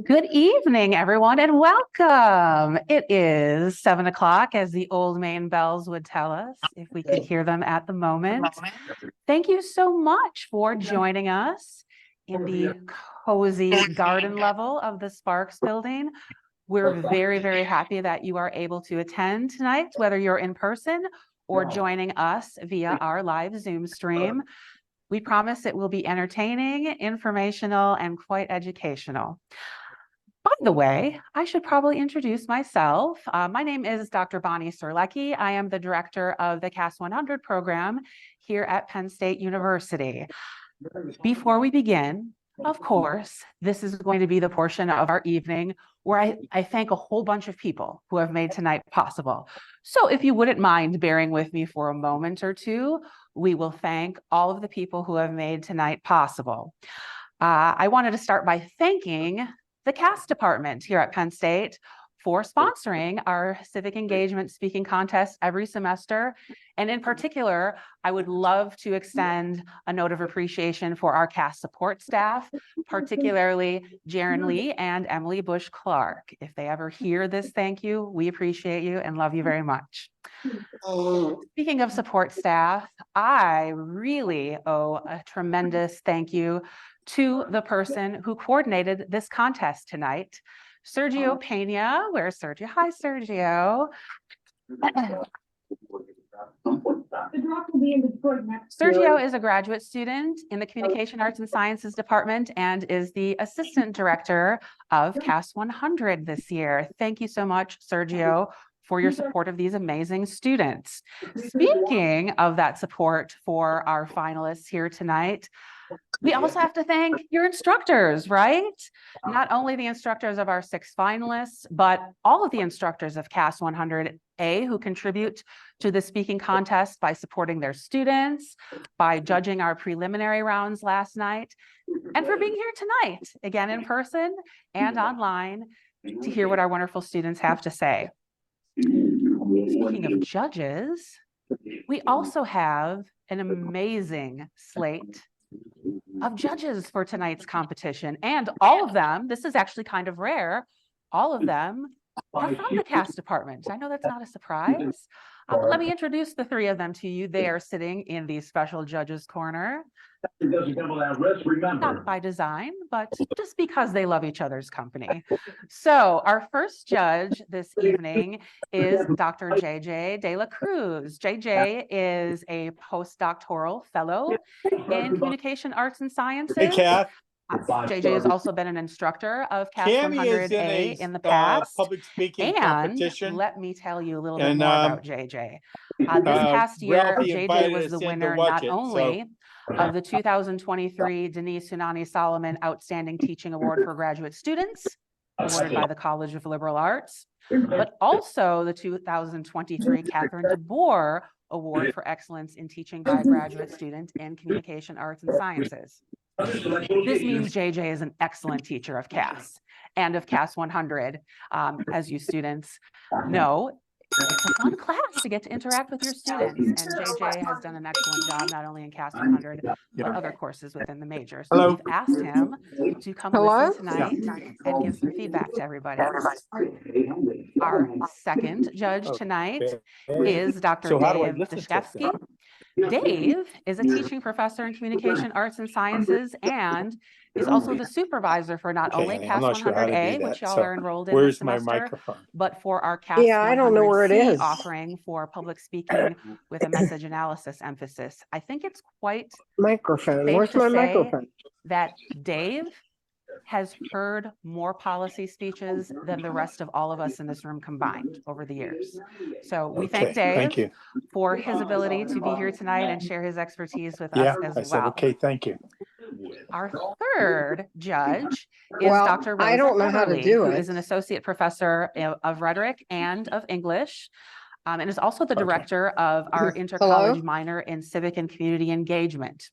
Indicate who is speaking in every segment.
Speaker 1: Good evening, everyone, and welcome. It is 7 o'clock, as the old Maine bells would tell us, if we could hear them at the moment. Thank you so much for joining us in the cozy garden level of the Sparks building. We're very, very happy that you are able to attend tonight, whether you're in person or joining us via our live Zoom stream. We promise it will be entertaining, informational, and quite educational. By the way, I should probably introduce myself. My name is Dr. Bonnie Serlecki. I am the director of the CAS 100 program here at Penn State University. Before we begin, of course, this is going to be the portion of our evening where I thank a whole bunch of people who have made tonight possible. So if you wouldn't mind bearing with me for a moment or two, we will thank all of the people who have made tonight possible. I wanted to start by thanking the CAS department here at Penn State for sponsoring our civic engagement speaking contest every semester. And in particular, I would love to extend a note of appreciation for our CAS support staff, particularly Jaren Lee and Emily Bush Clark. If they ever hear this, thank you. We appreciate you and love you very much. Speaking of support staff, I really owe a tremendous thank you to the person who coordinated this contest tonight, Sergio Pena. Where's Sergio? Hi, Sergio. Sergio is a graduate student in the Communication Arts and Sciences Department and is the Assistant Director of CAS 100 this year. Thank you so much, Sergio, for your support of these amazing students. Speaking of that support for our finalists here tonight, we also have to thank your instructors, right? Not only the instructors of our 6 finalists, but all of the instructors of CAS 100A who contribute to the speaking contest by supporting their students, by judging our preliminary rounds last night, and for being here tonight, again in person and online, to hear what our wonderful students have to say. Speaking of judges, we also have an amazing slate of judges for tonight's competition, and all of them, this is actually kind of rare, all of them are from the CAS department. I know that's not a surprise, but let me introduce the 3 of them to you. They are sitting in the special judges corner. Not by design, but just because they love each other's company. So our first judge this evening is Dr. JJ De La Cruz. JJ is a postdoctoral fellow in Communication Arts and Sciences.
Speaker 2: Hey, Kath.
Speaker 1: JJ has also been an instructor of CAS
Speaker 2: Cami
Speaker 1: 100A in the past.
Speaker 2: Public speaking
Speaker 1: and
Speaker 2: competition.
Speaker 1: Let me tell you a little bit more about JJ. This past year, JJ was the winner not only of the 2023 Denise Hunani Solomon Outstanding Teaching Award for Graduate Students, awarded by the College of Liberal Arts, but also the 2023 Catherine DeBoer Award for Excellence in Teaching by a Graduate Student in Communication Arts and Sciences. This means JJ is an excellent teacher of CAS and of CAS 100. As you students know, it's a fun class to get to interact with your students, and JJ has done an excellent job not only in CAS 100 but other courses within the major. So we've asked him to come listen tonight and give some feedback to everybody. Our second judge tonight is Dr. Dave Dashkevsky. Dave is a teaching professor in Communication Arts and Sciences and is also the supervisor for not only CAS 100A, which y'all are enrolled in this semester, but for our CAS 100C offering for public speaking with a message analysis emphasis. I think it's quite safe to say that Dave has heard more policy speeches than the rest of all of us in this room combined over the years. So we thank Dave for his ability to be here tonight and share his expertise with us as well.
Speaker 2: Okay, thank you.
Speaker 1: Our third judge is Dr. Rosa Everly, who is an associate professor of rhetoric and of English, and is also the director of our inter-college minor in civic and community engagement.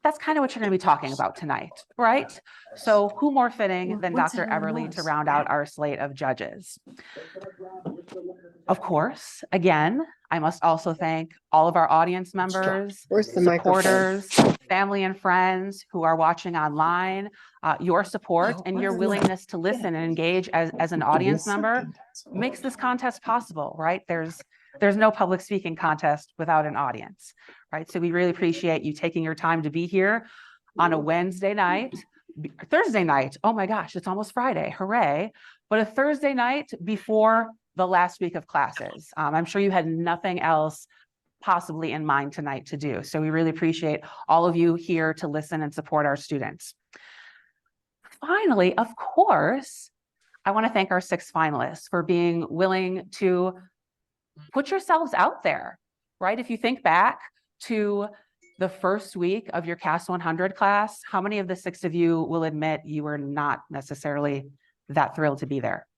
Speaker 1: That's kind of what you're going to be talking about tonight, right? So who more fitting than Dr. Everly to round out our slate of judges? Of course, again, I must also thank all of our audience members, supporters, family and friends who are watching online. Your support and your willingness to listen and engage as an audience member makes this contest possible, right? There's no public speaking contest without an audience, right? So we really appreciate you taking your time to be here on a Wednesday night, Thursday night. Oh my gosh, it's almost Friday, hooray. But a Thursday night before the last week of classes. I'm sure you had nothing else possibly in mind tonight to do. So we really appreciate all of you here to listen and support our students. Finally, of course, I want to thank our 6 finalists for being willing to put yourselves out there, right? If you think back to the first week of your CAS 100 class, how many of the 6 of you will admit you were not necessarily that thrilled to be there?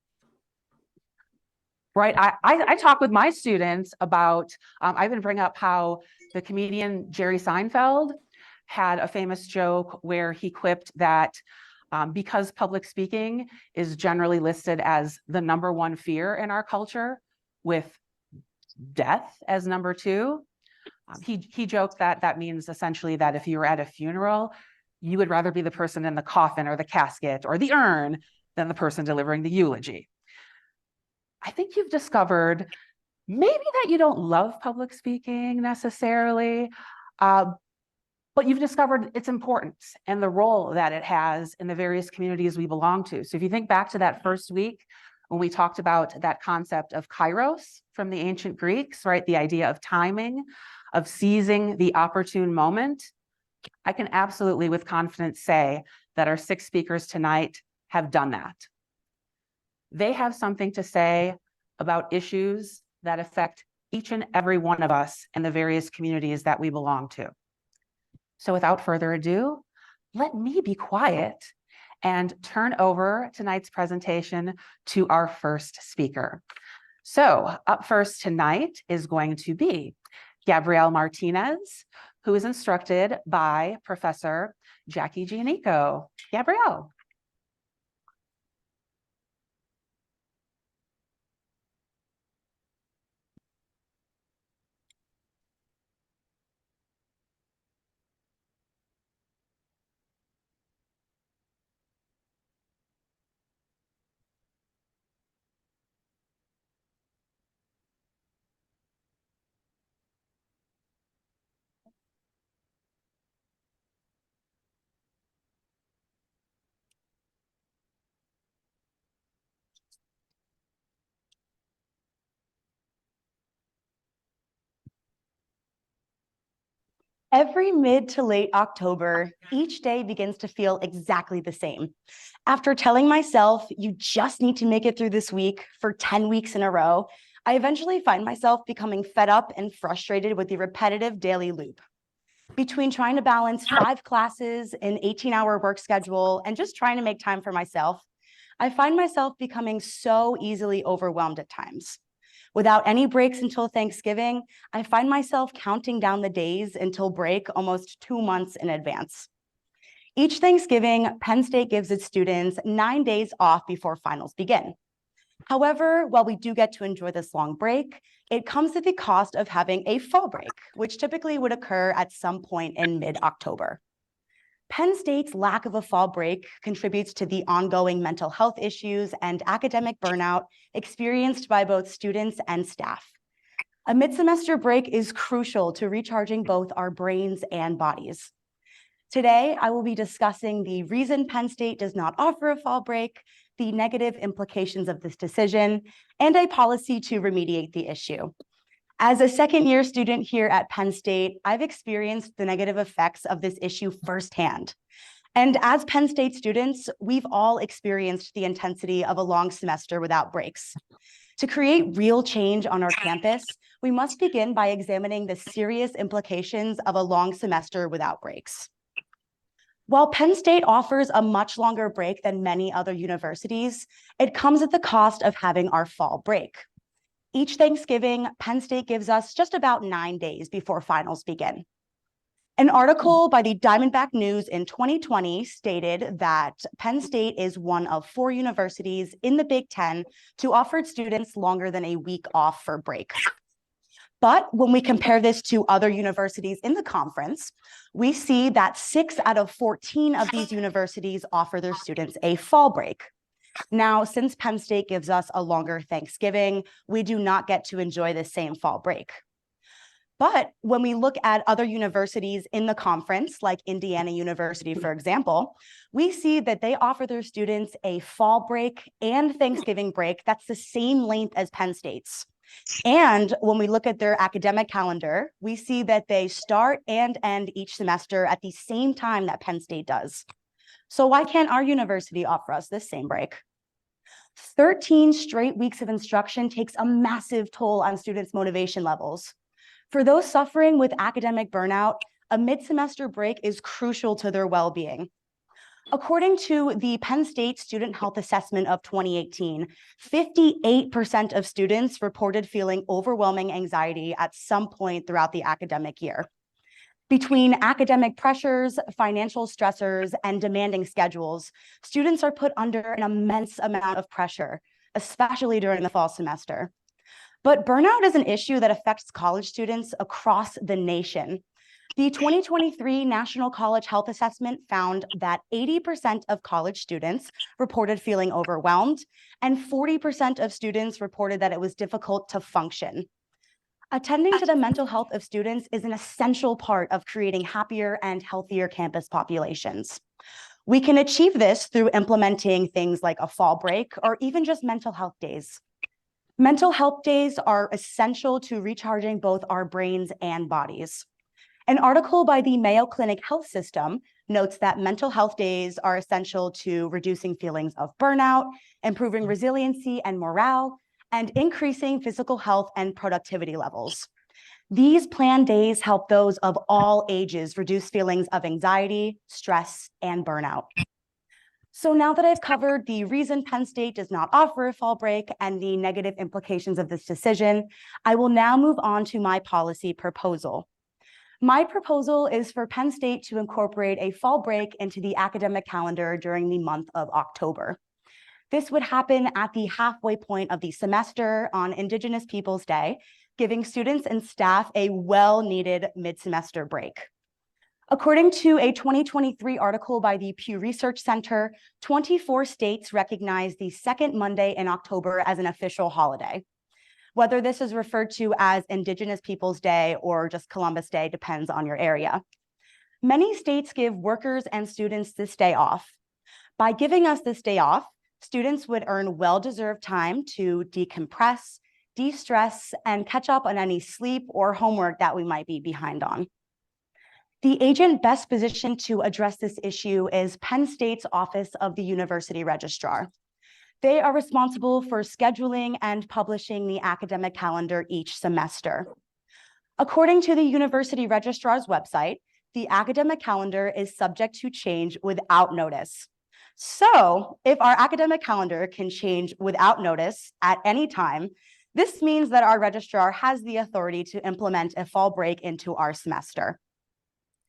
Speaker 1: Right, I talk with my students about, I even bring up how the comedian Jerry Seinfeld had a famous joke where he quipped that because public speaking is generally listed as the #1 fear in our culture, with death as #2, he joked that that means essentially that if you were at a funeral, you would rather be the person in the coffin or the casket or the urn than the person delivering the eulogy. I think you've discovered maybe that you don't love public speaking necessarily, but you've discovered its importance and the role that it has in the various communities we belong to. So if you think back to that first week when we talked about that concept of kairos from the ancient Greeks, right? The idea of timing, of seizing the opportune moment. I can absolutely with confidence say that our 6 speakers tonight have done that. They have something to say about issues that affect each and every one of us in the various communities that we belong to. So without further ado, let me be quiet and turn over tonight's presentation to our first speaker. So up first tonight is going to be Gabrielle Martinez, who is instructed by Professor Jackie Giannico. Gabrielle.
Speaker 2: Every mid to late October, each day begins to feel exactly the same. After telling myself, you just need to make it through this week for 10 weeks in a row, I eventually find myself becoming fed up and frustrated with the repetitive daily loop. Between trying to balance 5 classes, an 18-hour work schedule, and just trying to make time for myself, I find myself becoming so easily overwhelmed at times. Without any breaks until Thanksgiving, I find myself counting down the days until break almost 2 months in advance. Each Thanksgiving, Penn State gives its students 9 days off before finals begin. However, while we do get to enjoy this long break, it comes at the cost of having a fall break, which typically would occur at some point in mid-October. Penn State's lack of a fall break contributes to the ongoing mental health issues and academic burnout experienced by both students and staff. A mid-semester break is crucial to recharging both our brains and bodies. Today, I will be discussing the reason Penn State does not offer a fall break, the negative implications of this decision, and a policy to remediate the issue. As a second-year student here at Penn State, I've experienced the negative effects of this issue firsthand. And as Penn State students, we've all experienced the intensity of a long semester without breaks. To create real change on our campus, we must begin by examining the serious implications of a long semester without breaks. While Penn State offers a much longer break than many other universities, it comes at the cost of having our fall break. Each Thanksgiving, Penn State gives us just about 9 days before finals begin. An article by the Diamondback News in 2020 stated that Penn State is one of 4 universities in the Big Ten to offer students longer than a week off for break. But when we compare this to other universities in the conference, we see that 6 out of 14 of these universities offer their students a fall break. Now, since Penn State gives us a longer Thanksgiving, we do not get to enjoy the same fall break. But when we look at other universities in the conference, like Indiana University, for example, we see that they offer their students a fall break and Thanksgiving break that's the same length as Penn State's. And when we look at their academic calendar, we see that they start and end each semester at the same time that Penn State does. So why can't our university offer us this same break? 13 straight weeks of instruction takes a massive toll on students' motivation levels. For those suffering with academic burnout, a mid-semester break is crucial to their well-being. According to the Penn State Student Health Assessment of 2018, 58% of students reported feeling overwhelming anxiety at some point throughout the academic year. Between academic pressures, financial stressors, and demanding schedules, students are put under an immense amount of pressure, especially during the fall semester. But burnout is an issue that affects college students across the nation. The 2023 National College Health Assessment found that 80% of college students reported feeling overwhelmed, and 40% of students reported that it was difficult to function. Attending to the mental health of students is an essential part of creating happier and healthier campus populations. We can achieve this through implementing things like a fall break or even just mental health days. Mental health days are essential to recharging both our brains and bodies. An article by the Mayo Clinic Health System notes that mental health days are essential to reducing feelings of burnout, improving resiliency and morale, and increasing physical health and productivity levels. These planned days help those of all ages reduce feelings of anxiety, stress, and burnout. So now that I've covered the reason Penn State does not offer a fall break and the negative implications of this decision, I will now move on to my policy proposal. My proposal is for Penn State to incorporate a fall break into the academic calendar during the month of October. This would happen at the halfway point of the semester on Indigenous Peoples Day, giving students and staff a well-needed mid-semester break. According to a 2023 article by the Pew Research Center, 24 states recognize the second Monday in October as an official holiday. Whether this is referred to as Indigenous Peoples Day or just Columbus Day depends on your area. Many states give workers and students this day off. By giving us this day off, students would earn well-deserved time to decompress, de-stress, and catch up on any sleep or homework that we might be behind on. The agent best positioned to address this issue is Penn State's Office of the University Registrar. They are responsible for scheduling and publishing the academic calendar each semester. According to the University Registrar's website, the academic calendar is subject to change without notice. So if our academic calendar can change without notice at any time, this means that our registrar has the authority to implement a fall break into our semester.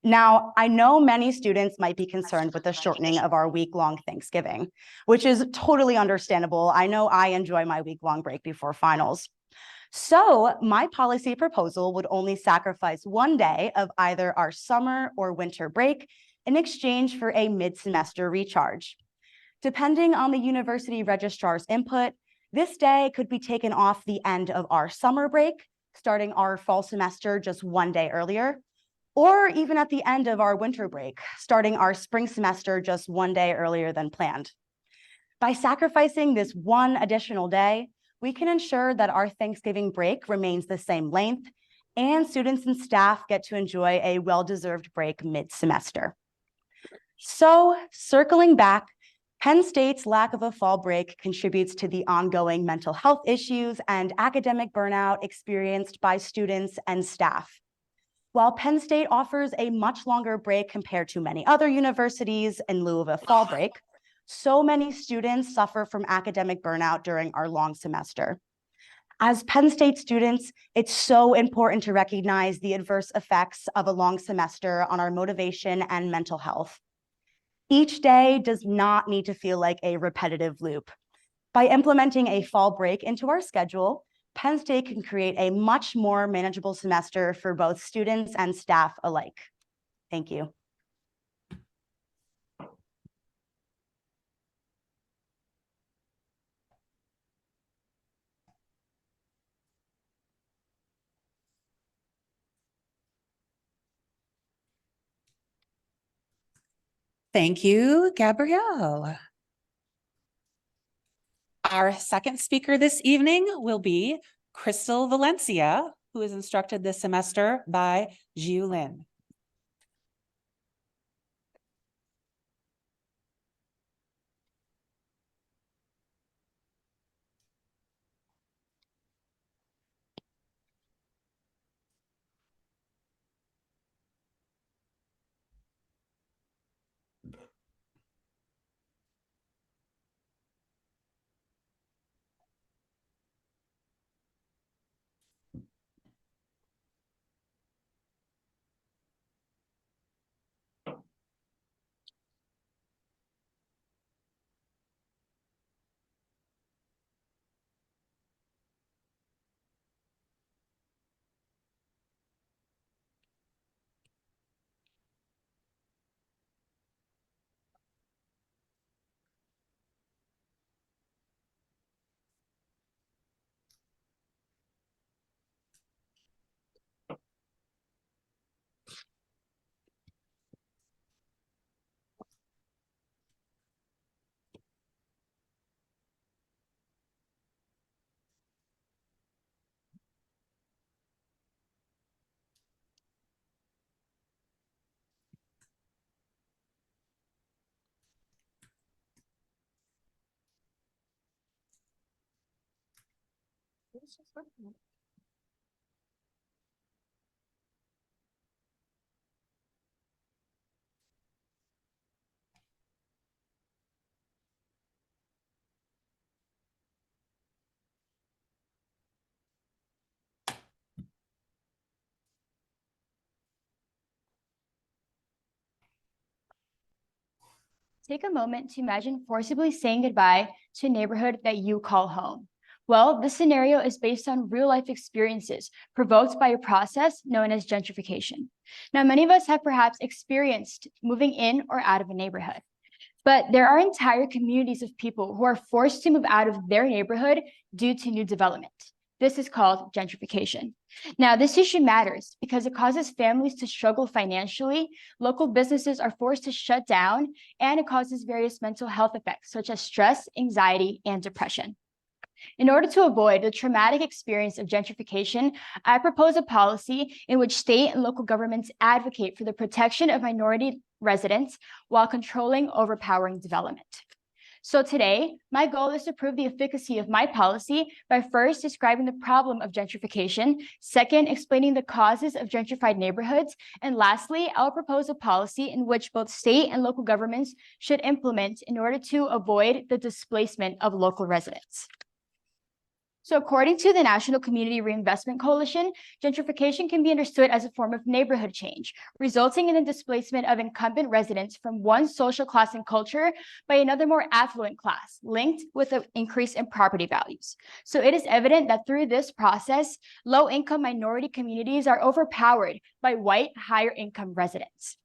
Speaker 2: Now, I know many students might be concerned with the shortening of our week-long Thanksgiving, which is totally understandable. I know I enjoy my week-long break before finals. So my policy proposal would only sacrifice one day of either our summer or winter break in exchange for a mid-semester recharge. Depending on the university registrar's input, this day could be taken off the end of our summer break, starting our fall semester just one day earlier, or even at the end of our winter break, starting our spring semester just one day earlier than planned. By sacrificing this one additional day, we can ensure that our Thanksgiving break remains the same length, and students and staff get to enjoy a well-deserved break mid-semester. So, circling back, Penn State's lack of a fall break contributes to the ongoing mental health issues and academic burnout experienced by students and staff. While Penn State offers a much longer break compared to many other universities in lieu of a fall break, so many students suffer from academic burnout during our long semester. As Penn State students, it's so important to recognize the adverse effects of a long semester on our motivation and mental health. Each day does not need to feel like a repetitive loop. By implementing a fall break into our schedule, Penn State can create a much more manageable semester for both students and staff alike. Thank you.
Speaker 1: Thank you, Gabrielle. Our second speaker this evening will be Crystal Valencia, who is instructed this semester by Jiu Lin.
Speaker 3: Take a moment to imagine forcibly saying goodbye to a neighborhood that you call home. Well, this scenario is based on real-life experiences provoked by a process known as gentrification. Now, many of us have perhaps experienced moving in or out of a neighborhood, but there are entire communities of people who are forced to move out of their neighborhood due to new development. This is called gentrification. Now, this issue matters because it causes families to struggle financially, local businesses are forced to shut down, and it causes various mental health effects such as stress, anxiety, and depression. In order to avoid the traumatic experience of gentrification, I propose a policy in which state and local governments advocate for the protection of minority residents while controlling overpowering development. So today, my goal is to prove the efficacy of my policy by first describing the problem of gentrification, second, explaining the causes of gentrified neighborhoods, and lastly, I'll propose a policy in which both state and local governments should implement in order to avoid the displacement of local residents. So according to the National Community Reinvestment Coalition, gentrification can be understood as a form of neighborhood change, resulting in the displacement of incumbent residents from one social class and culture by another more affluent class, linked with an increase in property values. So it is evident that through this process, low-income minority communities are overpowered by white, higher-income residents.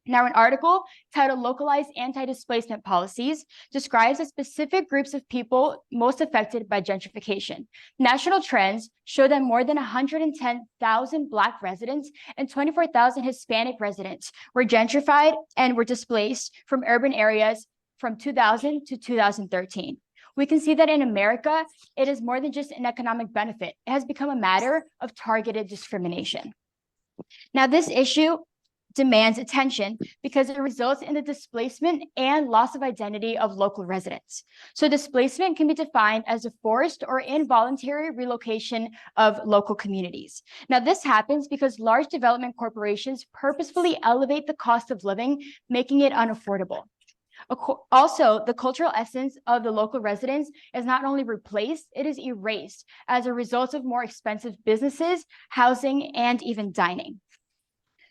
Speaker 3: Now, an article titled Localized Anti-Displacement Policies describes the specific groups of people most affected by gentrification. National trends show that more than 110,000 Black residents and 24,000 Hispanic residents were gentrified and were displaced from urban areas from 2000 to 2013. We can see that in America, it is more than just an economic benefit. It has become a matter of targeted discrimination. Now, this issue demands attention because it results in the displacement and loss of identity of local residents. So displacement can be defined as a forced or involuntary relocation of local communities. Now, this happens because large development corporations purposefully elevate the cost of living, making it unaffordable. Also, the cultural essence of the local residents is not only replaced, it is erased as a result of more expensive businesses, housing, and even dining.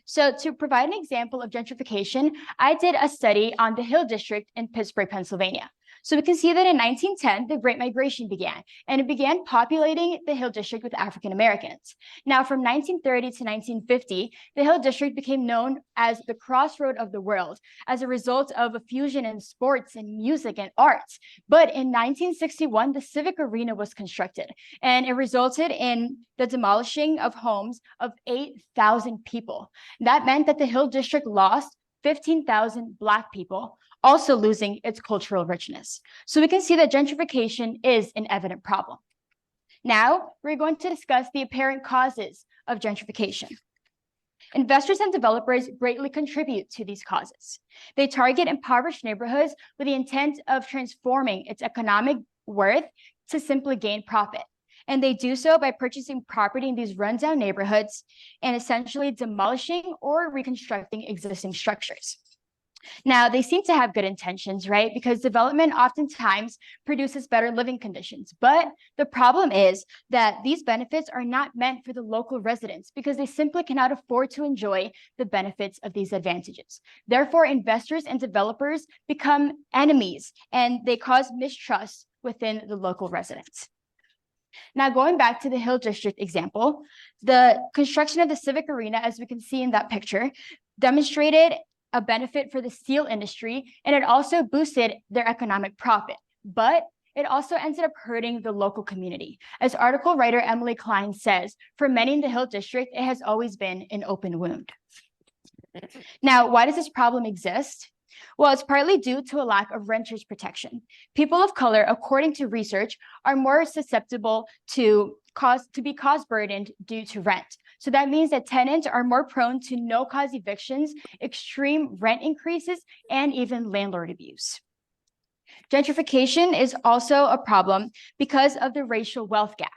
Speaker 3: So to provide an example of gentrification, I did a study on the Hill District in Pittsburgh, Pennsylvania. So we can see that in 1910, the Great Migration began, and it began populating the Hill District with African Americans. Now, from 1930 to 1950, the Hill District became known as the crossroad of the world as a result of a fusion in sports and music and arts. But in 1961, the Civic Arena was constructed, and it resulted in the demolishing of homes of 8,000 people. That meant that the Hill District lost 15,000 Black people, also losing its cultural richness. So we can see that gentrification is an evident problem. Now, we're going to discuss the apparent causes of gentrification. Investors and developers greatly contribute to these causes. They target impoverished neighborhoods with the intent of transforming its economic worth to simply gain profit. And they do so by purchasing property in these rundown neighborhoods and essentially demolishing or reconstructing existing structures. Now, they seem to have good intentions, right? Because development oftentimes produces better living conditions. But the problem is that these benefits are not meant for the local residents because they simply cannot afford to enjoy the benefits of these advantages. Therefore, investors and developers become enemies and they cause mistrust within the local residents. Now, going back to the Hill District example, the construction of the Civic Arena, as we can see in that picture, demonstrated a benefit for the steel industry, and it also boosted their economic profit. But it also ended up hurting the local community. As article writer Emily Klein says, for many in the Hill District, it has always been an open wound. Now, why does this problem exist? Well, it's partly due to a lack of renters protection. People of color, according to research, are more susceptible to be cause burdened due to rent. So that means that tenants are more prone to no-cause evictions, extreme rent increases, and even landlord abuse. Gentrification is also a problem because of the racial wealth gap.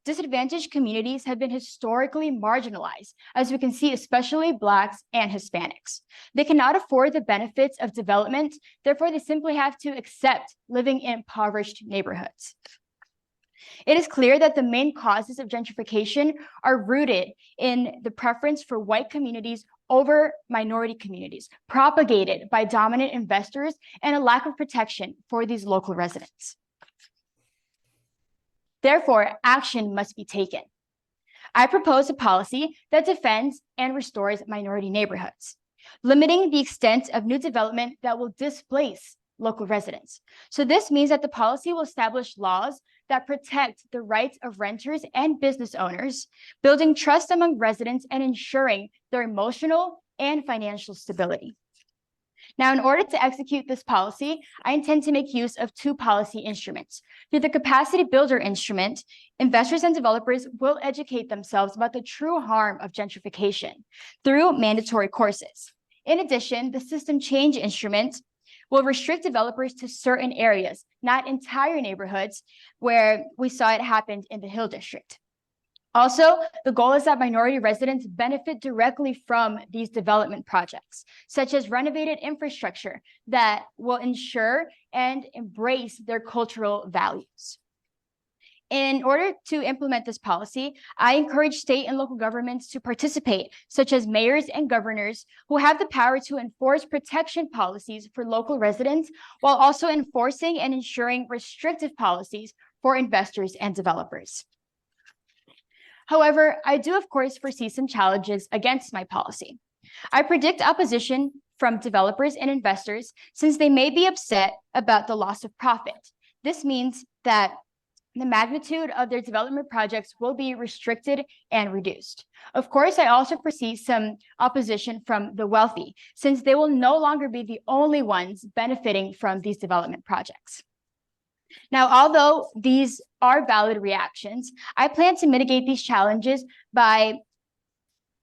Speaker 3: Disadvantaged communities have been historically marginalized, as we can see, especially Blacks and Hispanics. They cannot afford the benefits of development, therefore they simply have to accept living in impoverished neighborhoods. It is clear that the main causes of gentrification are rooted in the preference for white communities over minority communities, propagated by dominant investors, and a lack of protection for these local residents. Therefore, action must be taken. I propose a policy that defends and restores minority neighborhoods, limiting the extent of new development that will displace local residents. So this means that the policy will establish laws that protect the rights of renters and business owners, building trust among residents and ensuring their emotional and financial stability. Now, in order to execute this policy, I intend to make use of two policy instruments. Through the Capacity Builder instrument, investors and developers will educate themselves about the true harm of gentrification through mandatory courses. In addition, the System Change instrument will restrict developers to certain areas, not entire neighborhoods, where we saw it happen in the Hill District. Also, the goal is that minority residents benefit directly from these development projects, such as renovated infrastructure that will ensure and embrace their cultural values. In order to implement this policy, I encourage state and local governments to participate, such as mayors and governors who have the power to enforce protection policies for local residents, while also enforcing and ensuring restrictive policies for investors and developers. However, I do, of course, foresee some challenges against my policy. I predict opposition from developers and investors since they may be upset about the loss of profit. This means that the magnitude of their development projects will be restricted and reduced. Of course, I also foresee some opposition from the wealthy, since they will no longer be the only ones benefiting from these development projects. Now, although these are valid reactions, I plan to mitigate these challenges by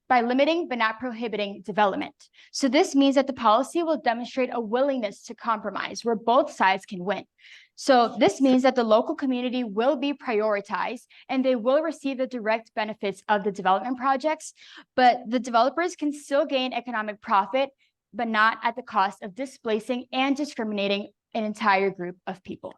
Speaker 3: limiting but not prohibiting development. So this means that the policy will demonstrate a willingness to compromise where both sides can win. So this means that the local community will be prioritized and they will receive the direct benefits of the development projects, but the developers can still gain economic profit, but not at the cost of displacing and discriminating an entire group of people.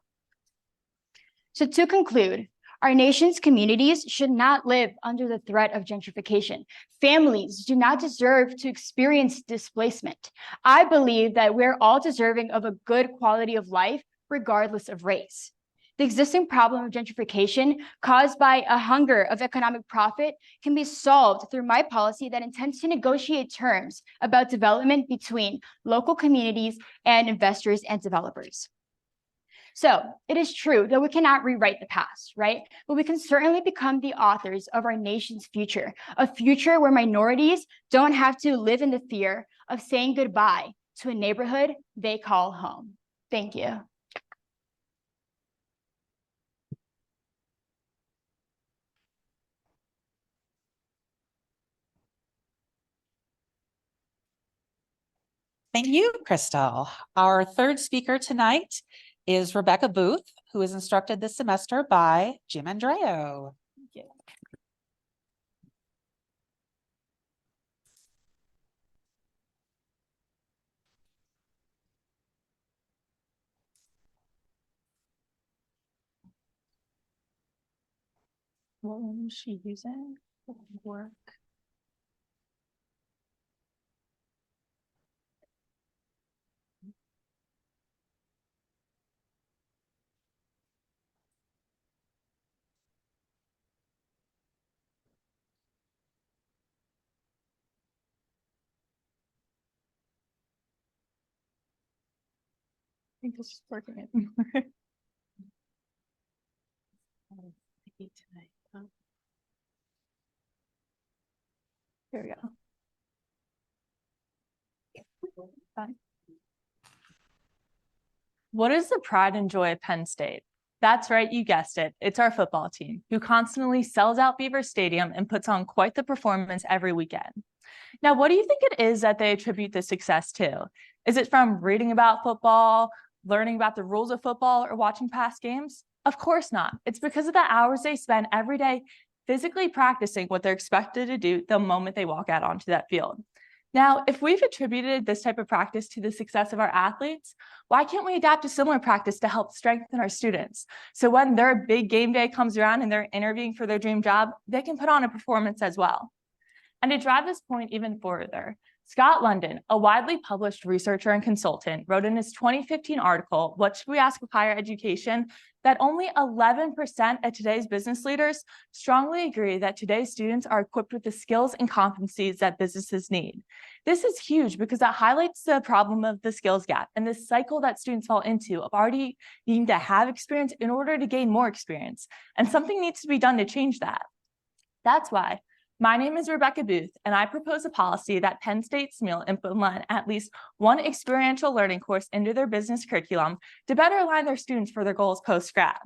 Speaker 3: So to conclude, our nation's communities should not live under the threat of gentrification. Families do not deserve to experience displacement. I believe that we're all deserving of a good quality of life, regardless of race. The existing problem of gentrification caused by a hunger of economic profit can be solved through my policy that intends to negotiate terms about development between local communities and investors and developers. So it is true that we cannot rewrite the past, right? But we can certainly become the authors of our nation's future, a future where minorities don't have to live in the fear of saying goodbye to a neighborhood they call home. Thank you.
Speaker 1: Thank you, Crystal. Our third speaker tonight is Rebecca Booth, who is instructed this semester by Jim Andreo.
Speaker 3: Thank you.
Speaker 4: What one was she using? Work. I think this is working it more. Here we go. Fine. What is the pride and joy of Penn State? That's right, you guessed it. It's our football team, who constantly sells out Beaver Stadium and puts on quite the performance every weekend. Now, what do you think it is that they attribute this success to? Is it from reading about football, learning about the rules of football, or watching past games? Of course not. It's because of the hours they spend every day physically practicing what they're expected to do the moment they walk out onto that field. Now, if we've attributed this type of practice to the success of our athletes, why can't we adapt a similar practice to help strengthen our students? So when their big game day comes around and they're interviewing for their dream job, they can put on a performance as well. And to drive this point even further, Scott London, a widely published researcher and consultant, wrote in his 2015 article, What Should We Ask of Higher Education?, that only 11% of today's business leaders strongly agree that today's students are equipped with the skills and competencies that businesses need. This is huge because that highlights the problem of the skills gap and the cycle that students fall into of already needing to have experience in order to gain more experience. And something needs to be done to change that. That's why my name is Rebecca Booth, and I propose a policy that Penn State SMEAL implement at least one experiential learning course into their business curriculum to better align their students for their goals post-grad.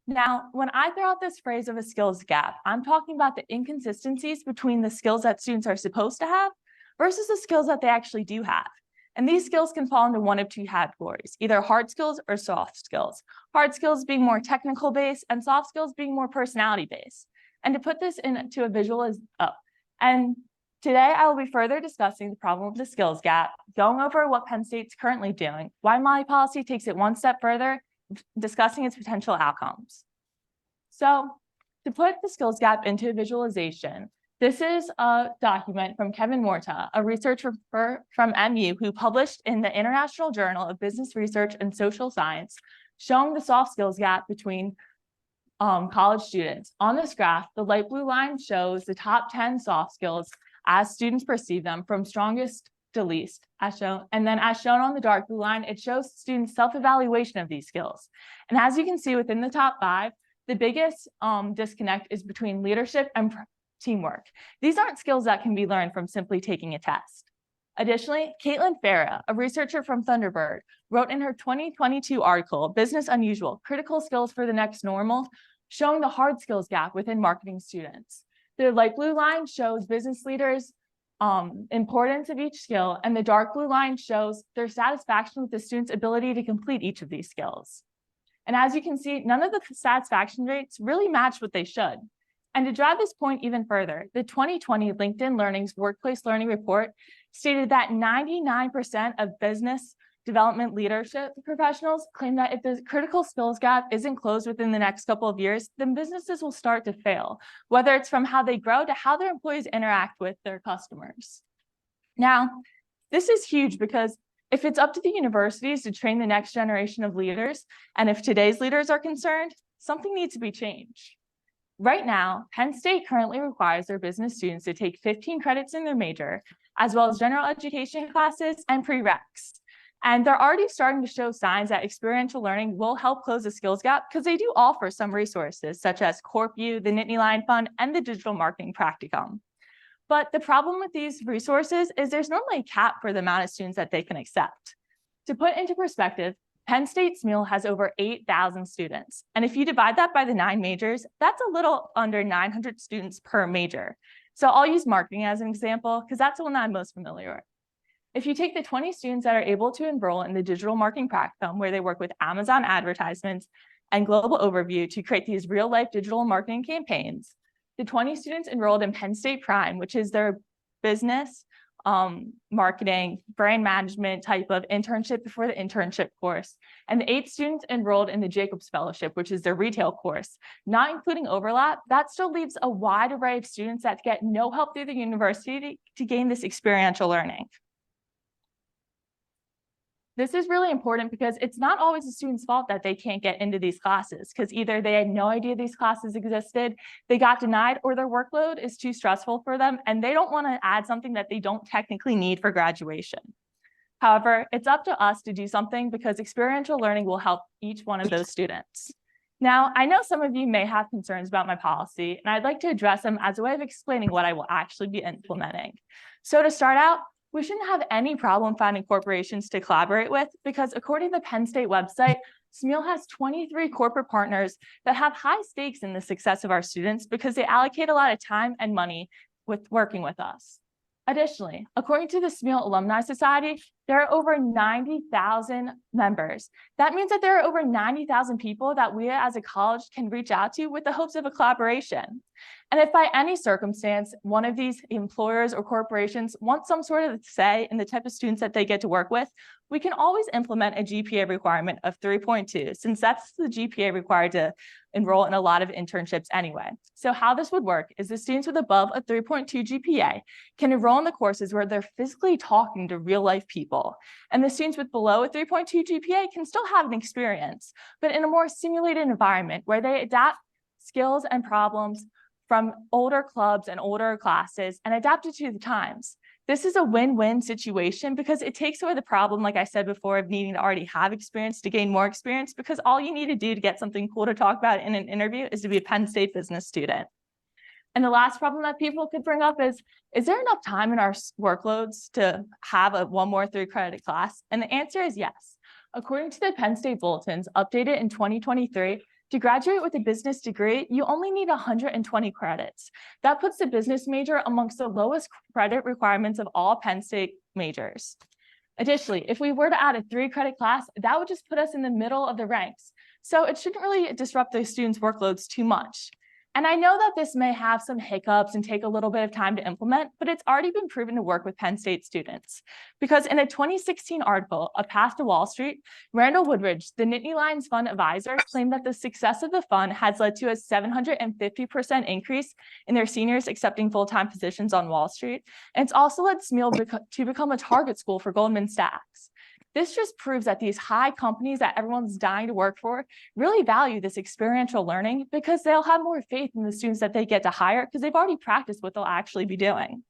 Speaker 4: Now, when I throw out this phrase of a skills gap, I'm talking about the inconsistencies between the skills that students are supposed to have versus the skills that they actually do have. And these skills can fall into one of two categories, either hard skills or soft skills. Hard skills being more technical based and soft skills being more personality based. And to put this into a visual is and today I will be further discussing the problem of the skills gap, going over what Penn State's currently doing, why my policy takes it one step further, discussing its potential outcomes. So to put the skills gap into a visualization, this is a document from Kevin Morta, a researcher from MU who published in the International Journal of Business Research and Social Science, showing the soft skills gap between college students. On this graph, the light blue line shows the top 10 soft skills as students perceive them from strongest to least, as shown. And then as shown on the dark blue line, it shows students' self-evaluation of these skills. And as you can see within the top 5, the biggest disconnect is between leadership and teamwork. These aren't skills that can be learned from simply taking a test. Additionally, Caitlin Farah, a researcher from Thunderbird, wrote in her 2022 article, Business Unusual, Critical Skills for the Next Normal, showing the hard skills gap within marketing students. The light blue line shows business leaders' importance of each skill, and the dark blue line shows their satisfaction with the student's ability to complete each of these skills. And as you can see, none of the satisfaction rates really match what they should. And to drive this point even further, the 2020 LinkedIn Learning's Workplace Learning Report stated that 99% of business development leadership professionals claim that if the critical skills gap isn't closed within the next couple of years, then businesses will start to fail, whether it's from how they grow to how their employees interact with their customers. Now, this is huge because If it's up to the universities to train the next generation of leaders, and if today's leaders are concerned, something needs to be changed. Right now, Penn State currently requires their business students to take 15 credits in their major, as well as general education classes and prereqs. And they're already starting to show signs that experiential learning will help close the skills gap because they do offer some resources such as CorpU, the Nittany Lion Fund, and the Digital Marketing Practicum. But the problem with these resources is there's normally a cap for the amount of students that they can accept. To put into perspective, Penn State SMEAL has over 8,000 students. And if you divide that by the 9 majors, that's a little under 900 students per major. So I'll use marketing as an example because that's the one that I'm most familiar with. If you take the 20 students that are able to enroll in the digital marketing practicum, where they work with Amazon advertisements and Global Overview to create these real life digital marketing campaigns, the 20 students enrolled in Penn State Prime, which is their business, marketing, brand management type of internship before the internship course, and the 8 students enrolled in the Jacobs Fellowship, which is their retail course, not including overlap, that still leaves a wide array of students that get no help through the university to gain this experiential learning. This is really important because it's not always the student's fault that they can't get into these classes, because either they had no idea these classes existed, they got denied, or their workload is too stressful for them and they don't want to add something that they don't technically need for graduation. However, it's up to us to do something because experiential learning will help each one of those students. Now, I know some of you may have concerns about my policy, and I'd like to address them as a way of explaining what I will actually be implementing. So to start out, we shouldn't have any problem finding corporations to collaborate with because according to the Penn State website, SMEAL has 23 corporate partners that have high stakes in the success of our students because they allocate a lot of time and money with working with us. Additionally, according to the SMEAL Alumni Society, there are over 90,000 members. That means that there are over 90,000 people that we as a college can reach out to with the hopes of a collaboration. And if by any circumstance, one of these employers or corporations wants some sort of say in the type of students that they get to work with, we can always implement a GPA requirement of 3.2, since that's the GPA required to enroll in a lot of internships anyway. So how this would work is the students with above a 3.2 GPA can enroll in the courses where they're physically talking to real life people. And the students with below a 3.2 GPA can still have an experience, but in a more simulated environment where they adapt skills and problems from older clubs and older classes and adapt it to the times. This is a win-win situation because it takes away the problem, like I said before, of needing to already have experience to gain more experience, because all you need to do to get something cool to talk about in an interview is to be a Penn State business student. And the last problem that people could bring up is there enough time in our workloads to have a 1 more 3 credit class? And the answer is yes. According to the Penn State Bulletins, updated in 2023, to graduate with a business degree, you only need 120 credits. That puts the business major amongst the lowest credit requirements of all Penn State majors. Additionally, if we were to add a 3 credit class, that would just put us in the middle of the ranks. So it shouldn't really disrupt the students' workloads too much. And I know that this may have some hiccups and take a little bit of time to implement, but it's already been proven to work with Penn State students. Because in a 2016 article, A Path to Wall Street, Randall Woodridge, the Nittany Lions Fund advisor, claimed that the success of the fund has led to a 750% increase in their seniors accepting full-time positions on Wall Street. And it's also led SMEAL to become a target school for Goldman Sachs. This just proves that these high companies that everyone's dying to work for really value this experiential learning because they'll have more faith in the students that they get to hire because they've already practiced what they'll actually be doing.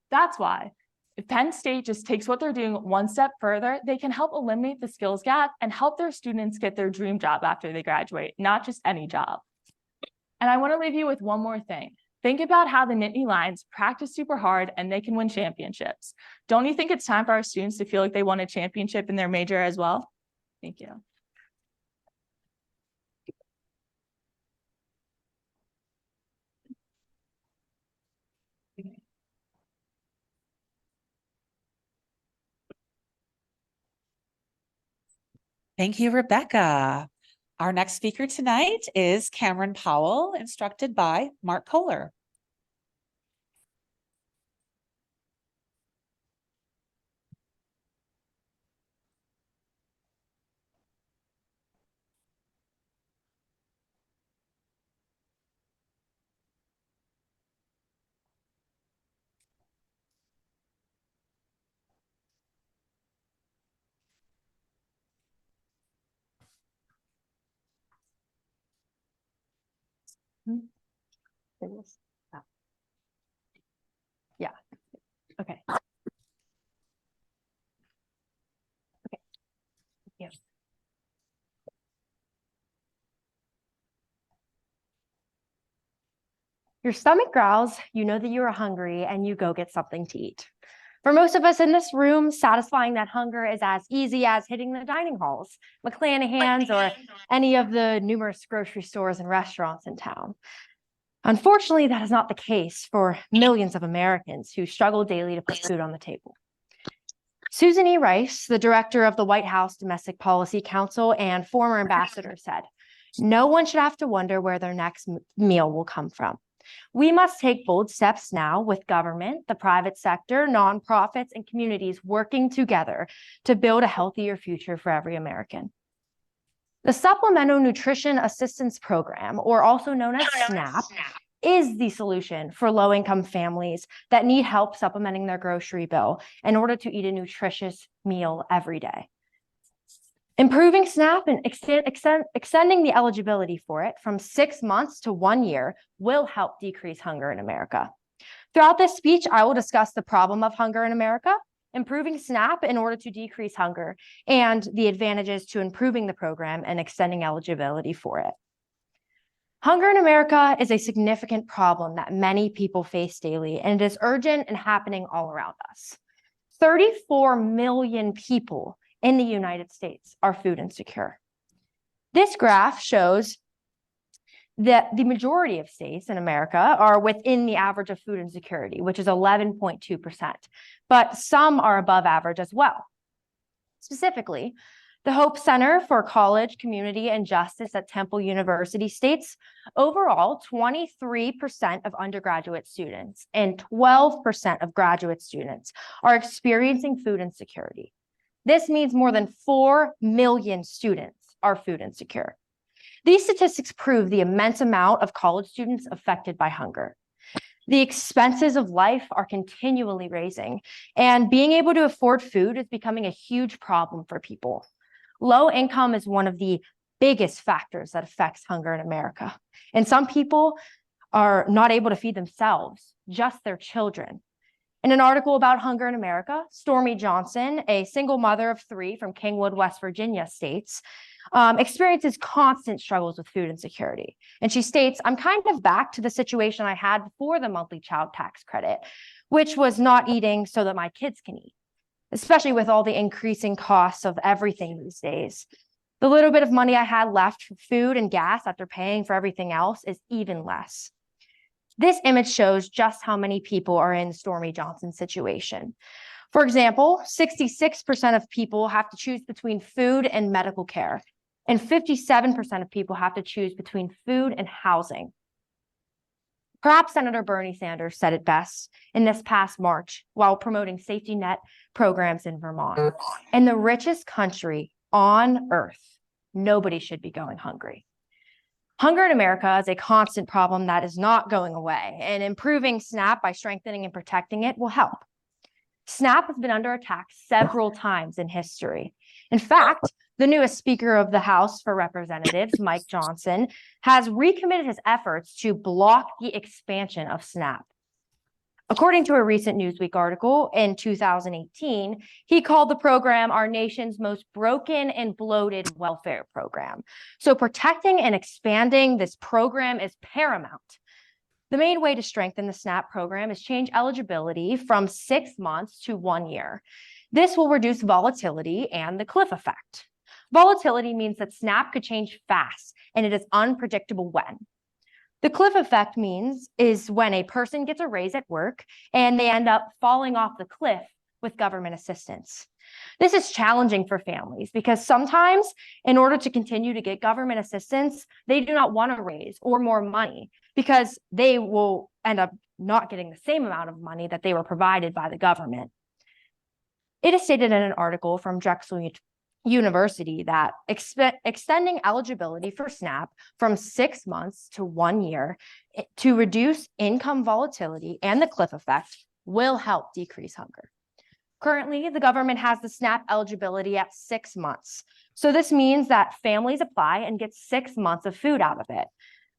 Speaker 4: That's why if Penn State just takes what they're doing one step further, they can help eliminate the skills gap and help their students get their dream job after they graduate, not just any job. And I want to leave you with one more thing. Think about how the Nittany Lions practice super hard and they can win championships. Don't you think it's time for our students to feel like they won a championship in their major as well? Thank you.
Speaker 1: Thank you, Rebecca. Our next speaker tonight is Cameron Powell, instructed by Mark Kohler.
Speaker 4: Yeah. Okay. Yeah.
Speaker 5: Your stomach growls, you know that you are hungry, and you go get something to eat. For most of us in this room, satisfying that hunger is as easy as hitting the dining halls, McClanahan's, or any of the numerous grocery stores and restaurants in town. Unfortunately, that is not the case for millions of Americans who struggle daily to put food on the table. Susan E. Rice, the director of the White House Domestic Policy Council and former ambassador, said, "No one should have to wonder where their next meal will come from. We must take bold steps now with government, the private sector, nonprofits, and communities working together to build a healthier future for every American." The Supplemental Nutrition Assistance Program, or also known as SNAP, is the solution for low-income families that need help supplementing their grocery bill in order to eat a nutritious meal every day. Improving SNAP and extending the eligibility for it from 6 months to 1 year will help decrease hunger in America. Throughout this speech, I will discuss the problem of hunger in America, improving SNAP in order to decrease hunger, and the advantages to improving the program and extending eligibility for it. Hunger in America is a significant problem that many people face daily, and it is urgent and happening all around us. 34 million people in the United States are food insecure. This graph shows that the majority of states in America are within the average of food insecurity, which is 11.2%, but some are above average as well. Specifically, the Hope Center for College, Community, and Justice at Temple University states overall 23% of undergraduate students and 12% of graduate students are experiencing food insecurity. This means more than 4 million students are food insecure. These statistics prove the immense amount of college students affected by hunger. The expenses of life are continually raising, and being able to afford food is becoming a huge problem for people. Low income is one of the biggest factors that affects hunger in America. And some people are not able to feed themselves, just their children. In an article about hunger in America, Stormy Johnson, a single mother of 3 from Kingwood, West Virginia, states, experiences constant struggles with food insecurity. And she states, "I'm kind of back to the situation I had before the monthly child tax credit, which was not eating so that my kids can eat, especially with all the increasing costs of everything these days. The little bit of money I had left for food and gas after paying for everything else is even less." This image shows just how many people are in Stormy Johnson's situation. For example, 66% of people have to choose between food and medical care, and 57% of people have to choose between food and housing. Perhaps Senator Bernie Sanders said it best in this past March while promoting safety net programs in Vermont. In the richest country on earth, nobody should be going hungry. Hunger in America is a constant problem that is not going away, and improving SNAP by strengthening and protecting it will help. SNAP has been under attack several times in history. In fact, the newest Speaker of the House for Representatives, Mike Johnson, has recommitted his efforts to block the expansion of SNAP. According to a recent Newsweek article in 2018, he called the program our nation's most broken and bloated welfare program. So protecting and expanding this program is paramount. The main way to strengthen the SNAP program is change eligibility from 6 months to 1 year. This will reduce volatility and the cliff effect. Volatility means that SNAP could change fast, and it is unpredictable when. The cliff effect is when a person gets a raise at work and they end up falling off the cliff with government assistance. This is challenging for families because sometimes in order to continue to get government assistance, they do not want a raise or more money because they will end up not getting the same amount of money that they were provided by the government. It is stated in an article from Drexel University that extending eligibility for SNAP from 6 months to 1 year to reduce income volatility and the cliff effect will help decrease hunger. Currently, the government has the SNAP eligibility at 6 months. So this means that families apply and get 6 months of food out of it.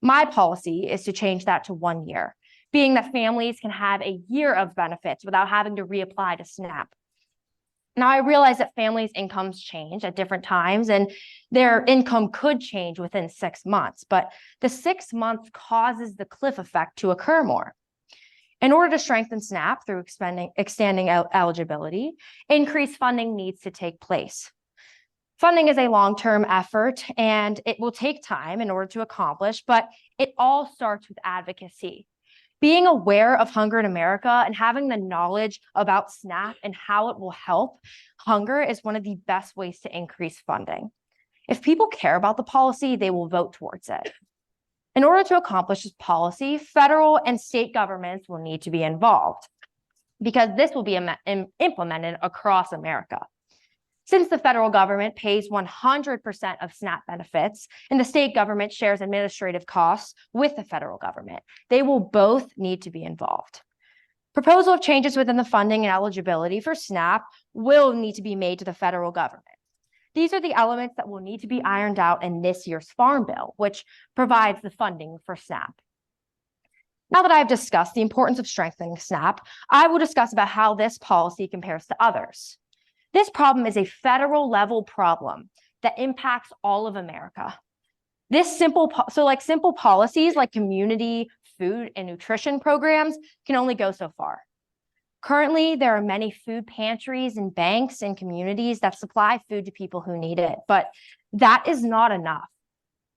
Speaker 5: My policy is to change that to 1 year, being that families can have a year of benefits without having to reapply to SNAP. Now, I realize that families' incomes change at different times and their income could change within 6 months, but the 6 months causes the cliff effect to occur more. In order to strengthen SNAP through extending eligibility, increased funding needs to take place. Funding is a long-term effort and it will take time in order to accomplish, but it all starts with advocacy. Being aware of hunger in America and having the knowledge about SNAP and how it will help hunger is one of the best ways to increase funding. If people care about the policy, they will vote towards it. In order to accomplish this policy, federal and state governments will need to be involved because this will be implemented across America. Since the federal government pays 100% of SNAP benefits and the state government shares administrative costs with the federal government, they will both need to be involved. Proposal of changes within the funding and eligibility for SNAP will need to be made to the federal government. These are the elements that will need to be ironed out in this year's Farm Bill, which provides the funding for SNAP. Now that I've discussed the importance of strengthening SNAP, I will discuss about how this policy compares to others. This problem is a federal level problem that impacts all of America. Simple policies like community food and nutrition programs can only go so far. Currently, there are many food pantries and banks in communities that supply food to people who need it, but that is not enough.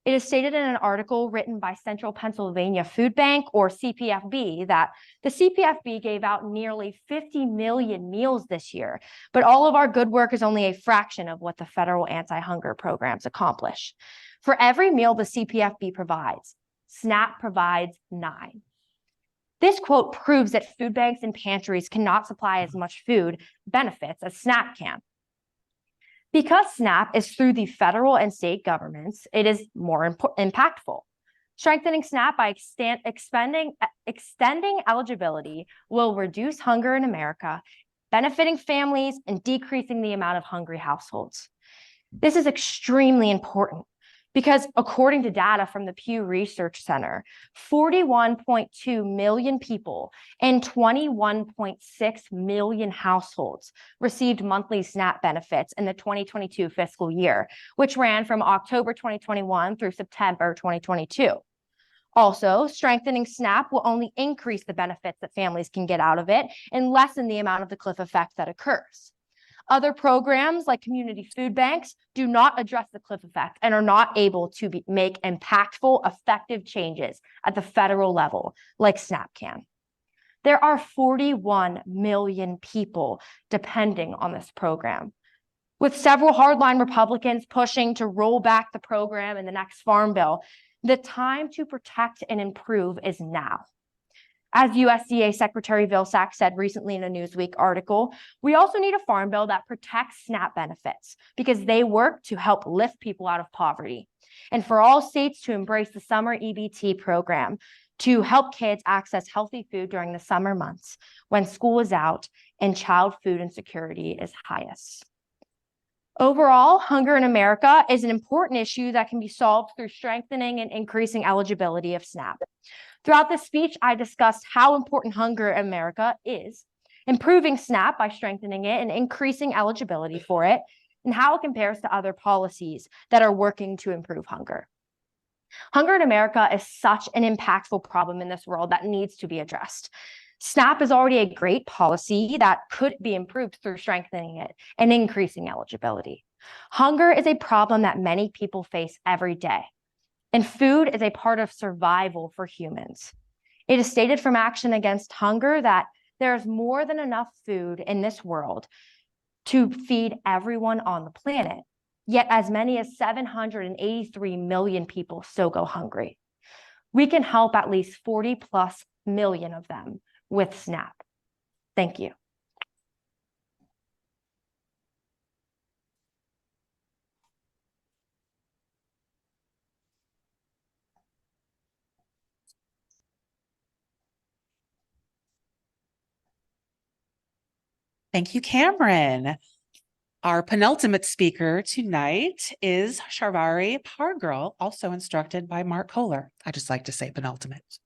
Speaker 5: It is stated in an article written by Central Pennsylvania Food Bank, or CPFB, that the CPFB gave out nearly 50 million meals this year, but all of our good work is only a fraction of what the federal anti-hunger programs accomplish. For every meal the CPFB provides, SNAP provides 9. This quote proves that food banks and pantries cannot supply as much food benefits as SNAP can. Because SNAP is through the federal and state governments, it is more impactful. Strengthening SNAP by extending eligibility will reduce hunger in America, benefiting families and decreasing the amount of hungry households. This is extremely important because according to data from the Pew Research Center, 41.2 million people and 21.6 million households received monthly SNAP benefits in the 2022 fiscal year, which ran from October 2021 through September 2022. Also, strengthening SNAP will only increase the benefits that families can get out of it and lessen the amount of the cliff effect that occurs. Other programs like community food banks do not address the cliff effect and are not able to make impactful, effective changes at the federal level like SNAP can. There are 41 million people depending on this program. With several hardline Republicans pushing to roll back the program in the next Farm Bill, the time to protect and improve is now. As USDA Secretary Vilsack said recently in a Newsweek article, we also need a farm bill that protects SNAP benefits because they work to help lift people out of poverty. And for all states to embrace the summer EBT program to help kids access healthy food during the summer months when school is out and child food insecurity is highest. Overall, hunger in America is an important issue that can be solved through strengthening and increasing eligibility of SNAP. Throughout this speech, I discussed how important hunger in America is, improving SNAP by strengthening it and increasing eligibility for it, and how it compares to other policies that are working to improve hunger. Hunger in America is such an impactful problem in this world that needs to be addressed. SNAP is already a great policy that could be improved through strengthening it and increasing eligibility. Hunger is a problem that many people face every day. And food is a part of survival for humans. It is stated from Action Against Hunger that there is more than enough food in this world to feed everyone on the planet, yet as many as 783 million people still go hungry. We can help at least 40 plus million of them with SNAP. Thank you.
Speaker 1: Thank you, Cameron. Our penultimate speaker tonight is Sharvari Pargirl, also instructed by Mark Kohler. I just like to say penultimate.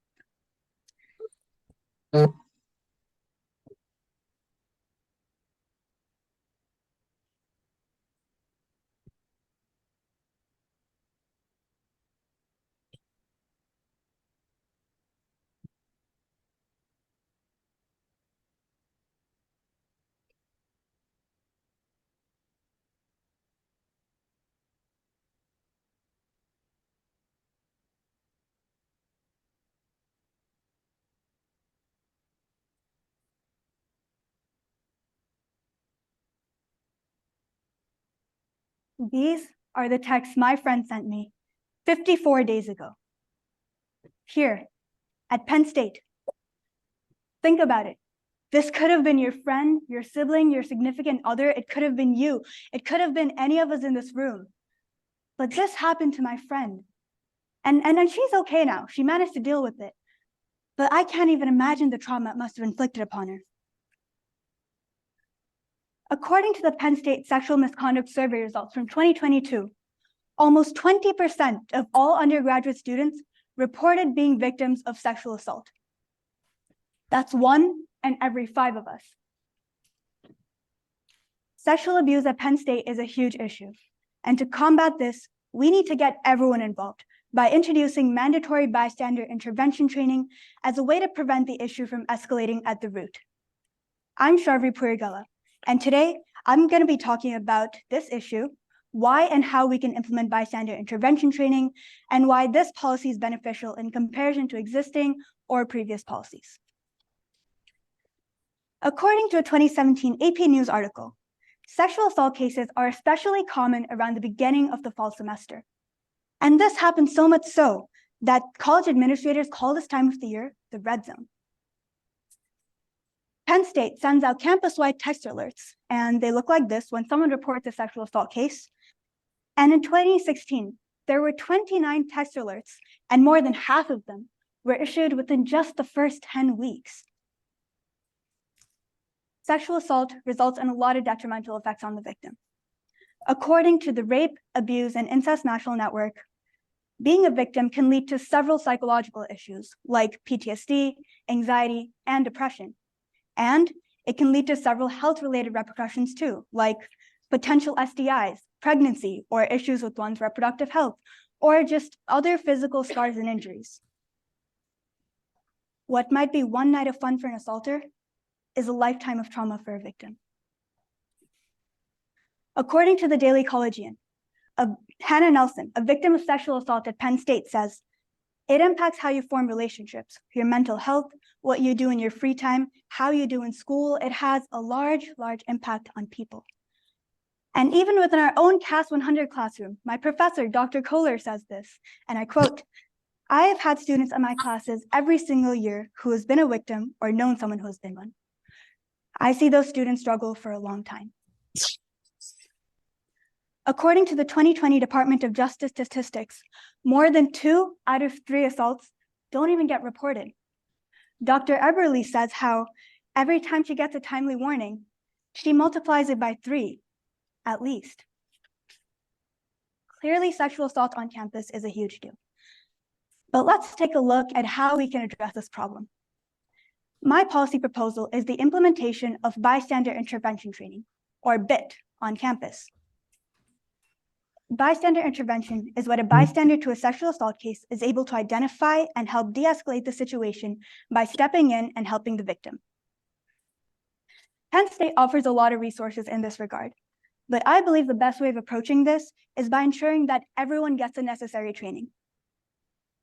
Speaker 6: These are the texts my friend sent me 54 days ago. Here at Penn State. Think about it. This could have been your friend, your sibling, your significant other. It could have been you. It could have been any of us in this room. But this happened to my friend. And she's okay now. She managed to deal with it. But I can't even imagine the trauma it must have inflicted upon her. According to the Penn State Sexual Misconduct Survey results from 2022, almost 20% of all undergraduate students reported being victims of sexual assault. That's 1 in every 5 of us. Sexual abuse at Penn State is a huge issue. And to combat this, we need to get everyone involved by introducing mandatory bystander intervention training as a way to prevent the issue from escalating at the root. I'm Sharvari Pargirl, and today I'm going to be talking about this issue, why and how we can implement bystander intervention training, and why this policy is beneficial in comparison to existing or previous policies. According to a 2017 AP News article, sexual assault cases are especially common around the beginning of the fall semester. And this happens so much so that college administrators call this time of the year the red zone. Penn State sends out campus-wide text alerts, and they look like this when someone reports a sexual assault case. And in 2016, there were 29 text alerts, and more than half of them were issued within just the first 10 weeks. Sexual assault results in a lot of detrimental effects on the victim. According to the Rape, Abuse, and Incest National Network, being a victim can lead to several psychological issues like PTSD, anxiety, and depression. And it can lead to several health-related repercussions too, like potential STIs, pregnancy, or issues with one's reproductive health, or just other physical scars and injuries. What might be one night of fun for an assaulter is a lifetime of trauma for a victim. According to the Daily Collegian, Hannah Nelson, a victim of sexual assault at Penn State, says, "It impacts how you form relationships, your mental health, what you do in your free time, how you do in school. It has a large impact on people." And even within our own CAS 100 classroom, my professor, Dr. Kohler, says this, and I quote, "I have had students in my classes every single year who has been a victim or known someone who has been one. I see those students struggle for a long time." According to the 2020 Department of Justice statistics, more than 2 out of 3 assaults don't even get reported. Dr. Eberly says how every time she gets a timely warning, she multiplies it by 3, at least. Clearly, sexual assault on campus is a huge deal. But let's take a look at how we can address this problem. My policy proposal is the implementation of bystander intervention training, or BIT, on campus. Bystander intervention is what a bystander to a sexual assault case is able to identify and help de-escalate the situation by stepping in and helping the victim. Penn State offers a lot of resources in this regard, but I believe the best way of approaching this is by ensuring that everyone gets the necessary training.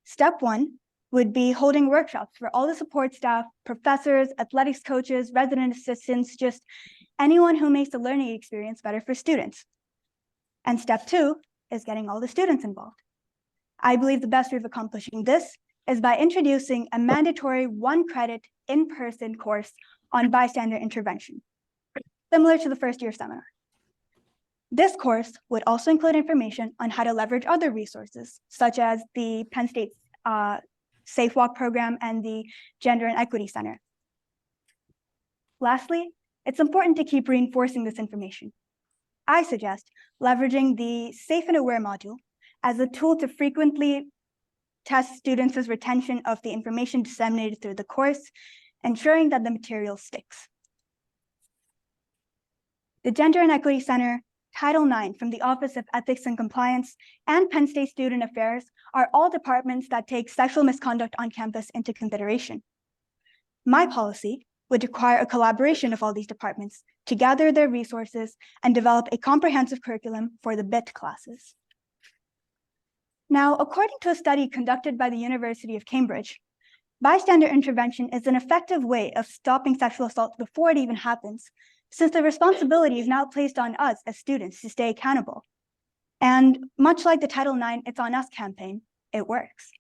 Speaker 6: Step 1 would be holding workshops for all the support staff, professors, athletics coaches, resident assistants, just anyone who makes the learning experience better for students. And step 2 is getting all the students involved. I believe the best way of accomplishing this is by introducing a mandatory 1-credit in-person course on bystander intervention, similar to the first-year seminar. This course would also include information on how to leverage other resources, such as the Penn State Safe Walk program and the Gender and Equity Center. Lastly, it's important to keep reinforcing this information. I suggest leveraging the Safe and Aware module as a tool to frequently test students' retention of the information disseminated through the course, ensuring that the material sticks. The Gender and Equity Center, Title IX from the Office of Ethics and Compliance, and Penn State Student Affairs are all departments that take sexual misconduct on campus into consideration. My policy would require a collaboration of all these departments to gather their resources and develop a comprehensive curriculum for the BIT classes. Now, according to a study conducted by the University of Cambridge, bystander intervention is an effective way of stopping sexual assault before it even happens, since the responsibility is now placed on us as students to stay accountable. And much like the Title IX It's On Us campaign, it works.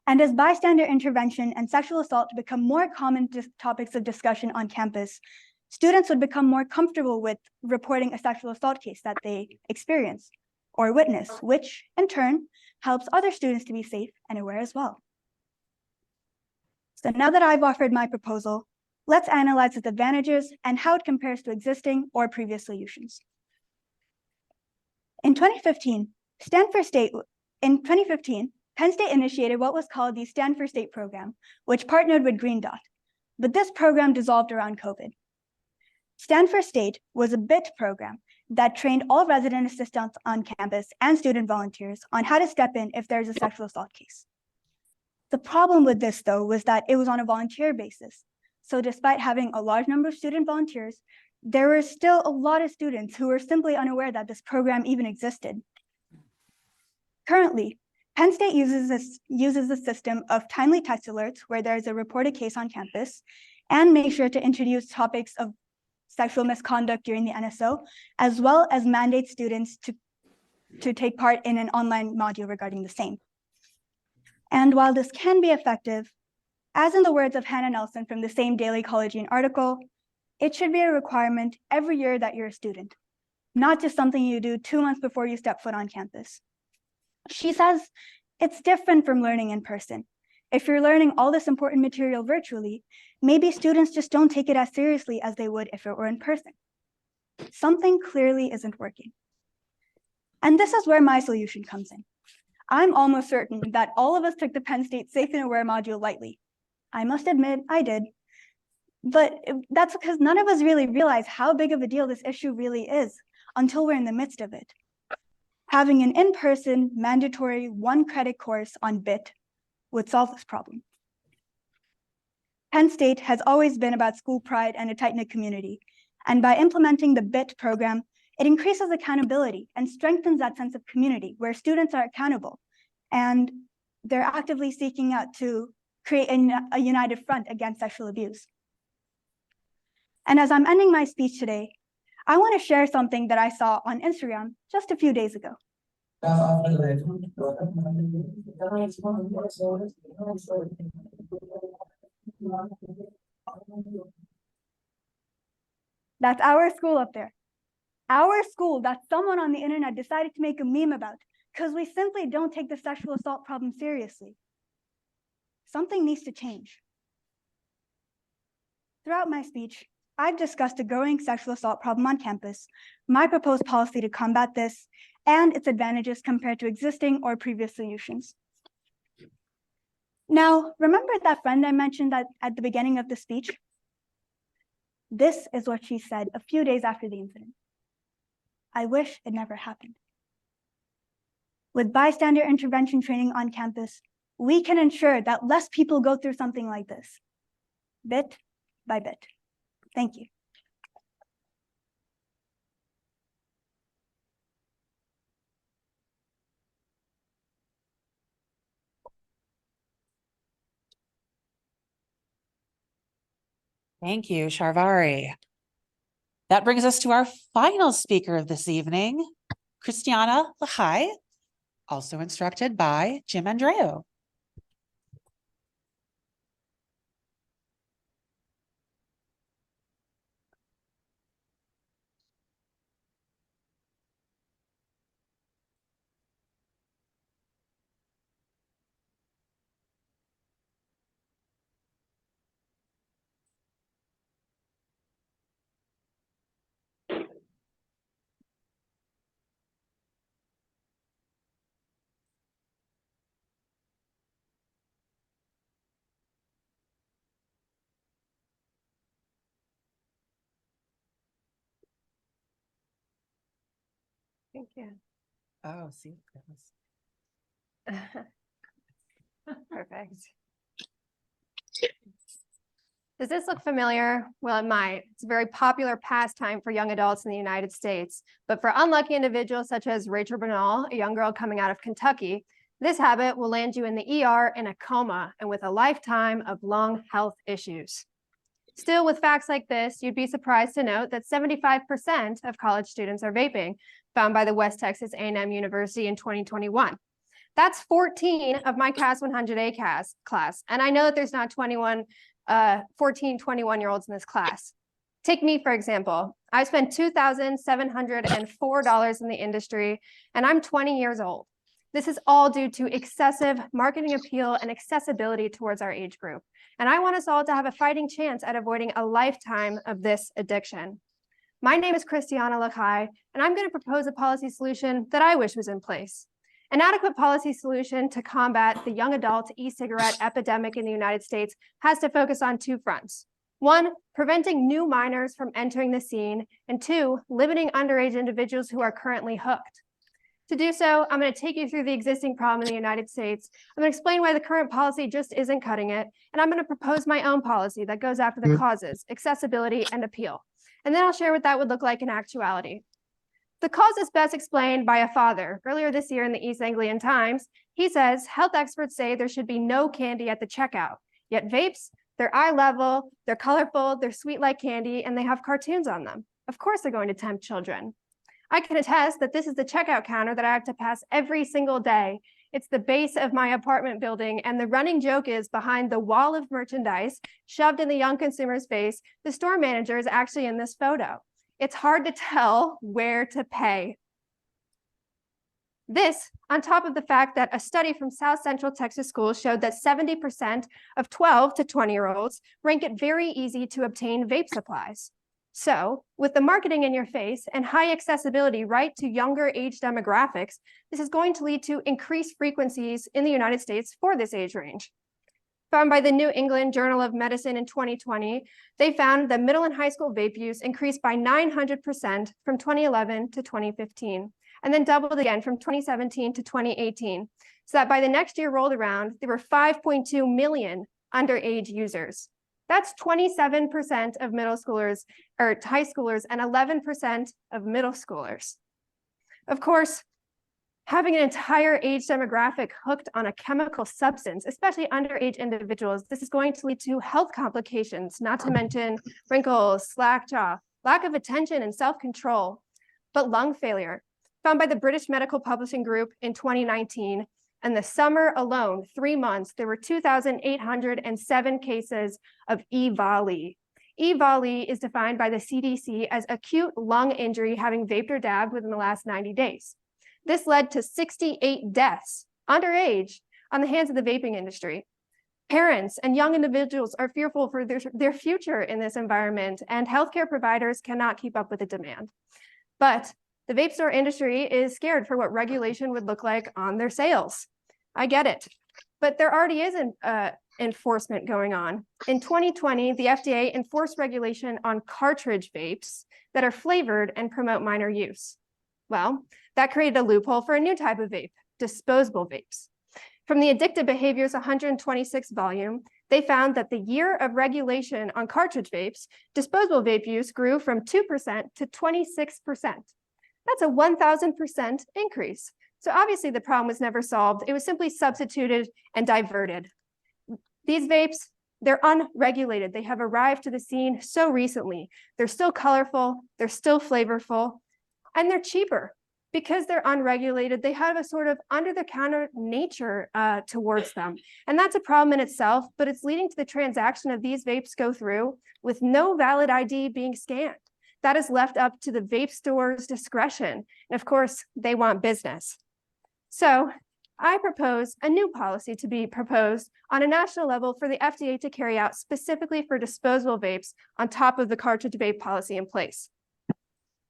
Speaker 6: And as bystander intervention and sexual assault become more common topics of discussion on campus, students would become more comfortable with reporting a sexual assault case that they experience or witness, which in turn helps other students to be safe and aware as well. So now that I've offered my proposal, let's analyze its advantages and how it compares to existing or previous solutions. In 2015, Penn State initiated what was called the Stand for State program, which partnered with Green Dot, but this program dissolved around COVID. Stand for State was a BIT program that trained all resident assistants on campus and student volunteers on how to step in if there's a sexual assault case. The problem with this, though, was that it was on a volunteer basis. So despite having a large number of student volunteers, there were still a lot of students who were simply unaware that this program even existed. Currently, Penn State uses a system of timely text alerts where there's a reported case on campus, and make sure to introduce topics of sexual misconduct during the NSO, as well as mandate students to take part in an online module regarding the same. And while this can be effective, as in the words of Hannah Nelson from the same Daily Collegian article, it should be a requirement every year that you're a student, not just something you do 2 months before you step foot on campus. She says it's different from learning in person. If you're learning all this important material virtually, maybe students just don't take it as seriously as they would if it were in person. Something clearly isn't working. And this is where my solution comes in. I'm almost certain that all of us took the Penn State Safe and Aware module lightly. I must admit, I did. But that's because none of us really realize how big of a deal this issue really is until we're in the midst of it. Having an in-person mandatory 1-credit course on BIT would solve this problem. Penn State has always been about school pride and a tight-knit community. And by implementing the BIT program, it increases accountability and strengthens that sense of community where students are accountable and they're actively seeking out to create a united front against sexual abuse. And as I'm ending my speech today, I want to share something that I saw on Instagram just a few days ago. That's our school up there. Our school that someone on the internet decided to make a meme about because we simply don't take the sexual assault problem seriously. Something needs to change. Throughout my speech, I've discussed the growing sexual assault problem on campus, my proposed policy to combat this, and its advantages compared to existing or previous solutions. Now, remember that friend I mentioned at the beginning of the speech? This is what she said a few days after the incident. I wish it never happened. With bystander intervention training on campus, we can ensure that less people go through something like this, bit by bit. Thank you.
Speaker 1: Thank you, Sharvari. That brings us to our final speaker of this evening, Christiana Lachai, also instructed by Jim Andreu.
Speaker 5: Thank you.
Speaker 7: Oh, see.
Speaker 5: Perfect. Does this look familiar? Well, it might. It's a very popular pastime for young adults in the United States. But for unlucky individuals such as Rachel Bernal, a young girl coming out of Kentucky, this habit will land you in the ER in a coma and with a lifetime of lung health issues. Still, with facts like this, you'd be surprised to note that 75% of college students are vaping, found by the West Texas A&M University in 2021. That's 14 of my CAS 100A class. And I know that there's not 14, 21-year-olds in this class. Take me, for example. I spent $2,704 in the industry, and I'm 20 years old. This is all due to excessive marketing appeal and accessibility towards our age group. And I want us all to have a fighting chance at avoiding a lifetime of this addiction. My name is Christiana Lakai, and I'm going to propose a policy solution that I wish was in place. An adequate policy solution to combat the young adult e-cigarette epidemic in the United States has to focus on two fronts. One, preventing new minors from entering the scene, and two, limiting underage individuals who are currently hooked. To do so, I'm going to take you through the existing problem in the United States. I'm going to explain why the current policy just isn't cutting it, and I'm going to propose my own policy that goes after the causes, accessibility, and appeal. And then I'll share what that would look like in actuality. The cause is best explained by a father. Earlier this year in the East Anglian Times, he says, health experts say there should be no candy at the checkout. Yet vapes, they're eye level, they're colorful, they're sweet like candy, and they have cartoons on them. Of course they're going to tempt children. I can attest that this is the checkout counter that I have to pass every single day. It's the base of my apartment building, and the running joke is behind the wall of merchandise shoved in the young consumer's face, the store manager is actually in this photo. It's hard to tell where to pay. This, on top of the fact that a study from South Central Texas schools showed that 70% of 12 to 20-year-olds rank it very easy to obtain vape supplies. So, with the marketing in your face and high accessibility right to younger age demographics, this is going to lead to increased frequencies in the United States for this age range. Found by the New England Journal of Medicine in 2020, they found that middle and high school vape use increased by 900% from 2011 to 2015, and then doubled again from 2017 to 2018, so that by the next year rolled around, there were 5.2 million underage users. That's 27% of middle schoolers or high schoolers and 11% of middle schoolers. Of course, having an entire age demographic hooked on a chemical substance, especially underage individuals, this is going to lead to health complications, not to mention wrinkles, slack jaw, lack of attention and self-control, but lung failure. Found by the British Medical Publishing Group in 2019, and the summer alone, 3 months, there were 2,807 cases of EVALI. EVALI is defined by the CDC as acute lung injury having vaped or dabbed within the last 90 days. This led to 68 deaths underage on the hands of the vaping industry. Parents and young individuals are fearful for their future in this environment, and healthcare providers cannot keep up with the demand. But the vape store industry is scared for what regulation would look like on their sales. I get it, but there already is an enforcement going on. In 2020, the FDA enforced regulation on cartridge vapes that are flavored and promote minor use. Well, that created a loophole for a new type of vape, disposable vapes. From the Addictive Behaviors 126 volume, they found that the year of regulation on cartridge vapes, disposable vape use grew from 2% to 26%. That's a 1,000% increase. So obviously the problem was never solved. It was simply substituted and diverted. These vapes, they're unregulated. They have arrived to the scene so recently. They're still colorful, they're still flavorful, and they're cheaper. Because they're unregulated, they have a sort of under-the-counter nature towards them. And that's a problem in itself, but it's leading to the transaction of these vapes go through with no valid ID being scanned. That is left up to the vape store's discretion. And of course, they want business. So I propose a new policy to be proposed on a national level for the FDA to carry out specifically for disposable vapes on top of the cartridge vape policy in place.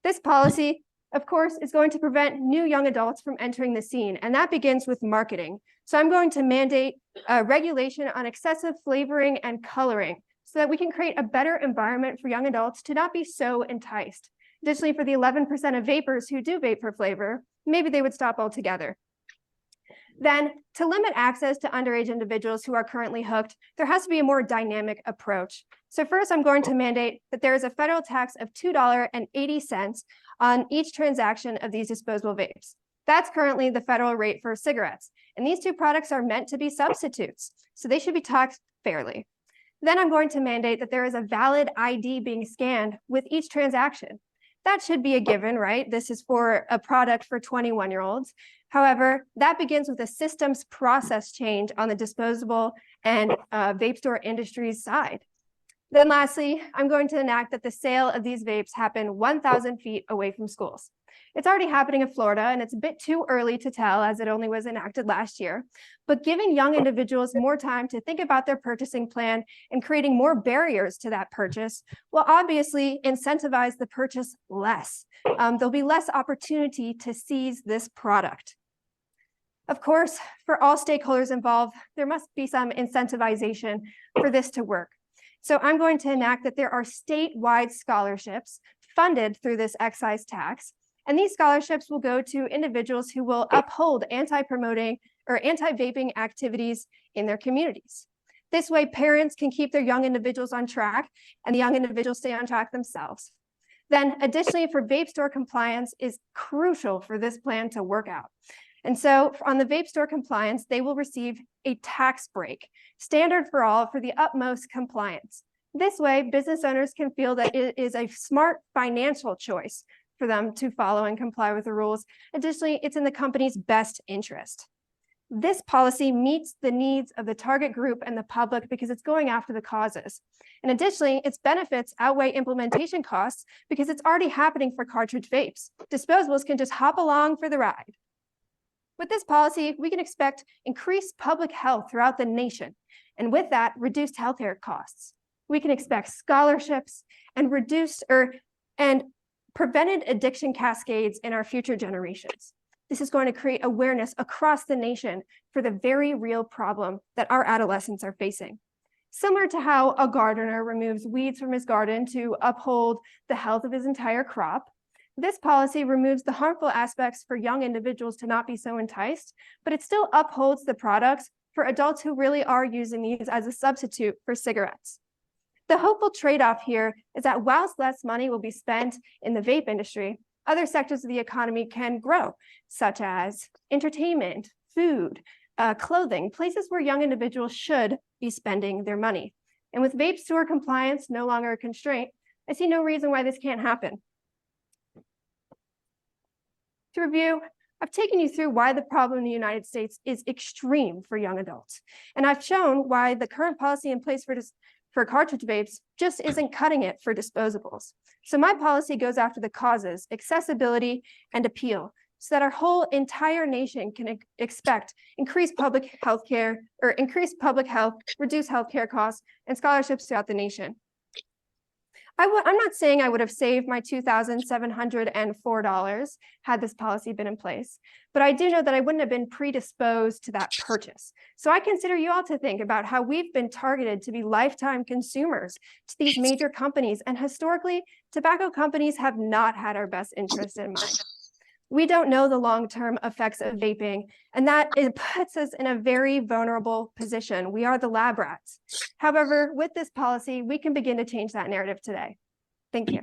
Speaker 5: This policy, of course, is going to prevent new young adults from entering the scene, and that begins with marketing. So I'm going to mandate regulation on excessive flavoring and coloring so that we can create a better environment for young adults to not be so enticed.
Speaker 7: Additionally, for the 11% of vapers who do vape for flavor, maybe they would stop altogether. Then, to limit access to underage individuals who are currently hooked, there has to be a more dynamic approach. So first, I'm going to mandate that there is a federal tax of $2.80 on each transaction of these disposable vapes. That's currently the federal rate for cigarettes. And these two products are meant to be substitutes, so they should be taxed fairly. Then I'm going to mandate that there is a valid ID being scanned with each transaction. That should be a given, right? This is for a product for 21-year-olds. However, that begins with a systems process change on the disposable and vape store industry's side. Then lastly, I'm going to enact that the sale of these vapes happen 1,000 feet away from schools. It's already happening in Florida, and it's a bit too early to tell as it only was enacted last year. But giving young individuals more time to think about their purchasing plan and creating more barriers to that purchase will obviously incentivize the purchase less. There'll be less opportunity to seize this product. Of course, for all stakeholders involved, there must be some incentivization for this to work. So I'm going to enact that there are statewide scholarships funded through this excise tax. And these scholarships will go to individuals who will uphold anti-promoting or anti-vaping activities in their communities. This way, parents can keep their young individuals on track and the young individuals stay on track themselves. Then additionally, for vape store compliance is crucial for this plan to work out. And so on the vape store compliance, they will receive a tax break, standard for all for the utmost compliance. This way, business owners can feel that it is a smart financial choice for them to follow and comply with the rules. Additionally, it's in the company's best interest. This policy meets the needs of the target group and the public because it's going after the causes. And additionally, its benefits outweigh implementation costs because it's already happening for cartridge vapes. Disposables can just hop along for the ride. With this policy, we can expect increased public health throughout the nation, and with that, reduced healthcare costs. We can expect scholarships and prevented addiction cascades in our future generations. This is going to create awareness across the nation for the very real problem that our adolescents are facing. Similar to how a gardener removes weeds from his garden to uphold the health of his entire crop, this policy removes the harmful aspects for young individuals to not be so enticed, but it still upholds the products for adults who really are using these as a substitute for cigarettes. The hopeful trade-off here is that whilst less money will be spent in the vape industry, other sectors of the economy can grow, such as entertainment, food, clothing, places where young individuals should be spending their money. And with vape store compliance no longer a constraint, I see no reason why this can't happen. To review, I've taken you through why the problem in the United States is extreme for young adults. And I've shown why the current policy in place for cartridge vapes just isn't cutting it for disposables. So my policy goes after the causes, accessibility, and appeal, so that our whole entire nation can expect increased public health care, or increased public health, reduced healthcare costs, and scholarships throughout the nation. I'm not saying I would have saved my $2,704 had this policy been in place, but I do know that I wouldn't have been predisposed to that purchase. So I consider you all to think about how we've been targeted to be lifetime consumers to these major companies, and historically, tobacco companies have not had our best interest in mind. We don't know the long-term effects of vaping, and that it puts us in a very vulnerable position. We are the lab rats. However, with this policy, we can begin to change that narrative today. Thank you.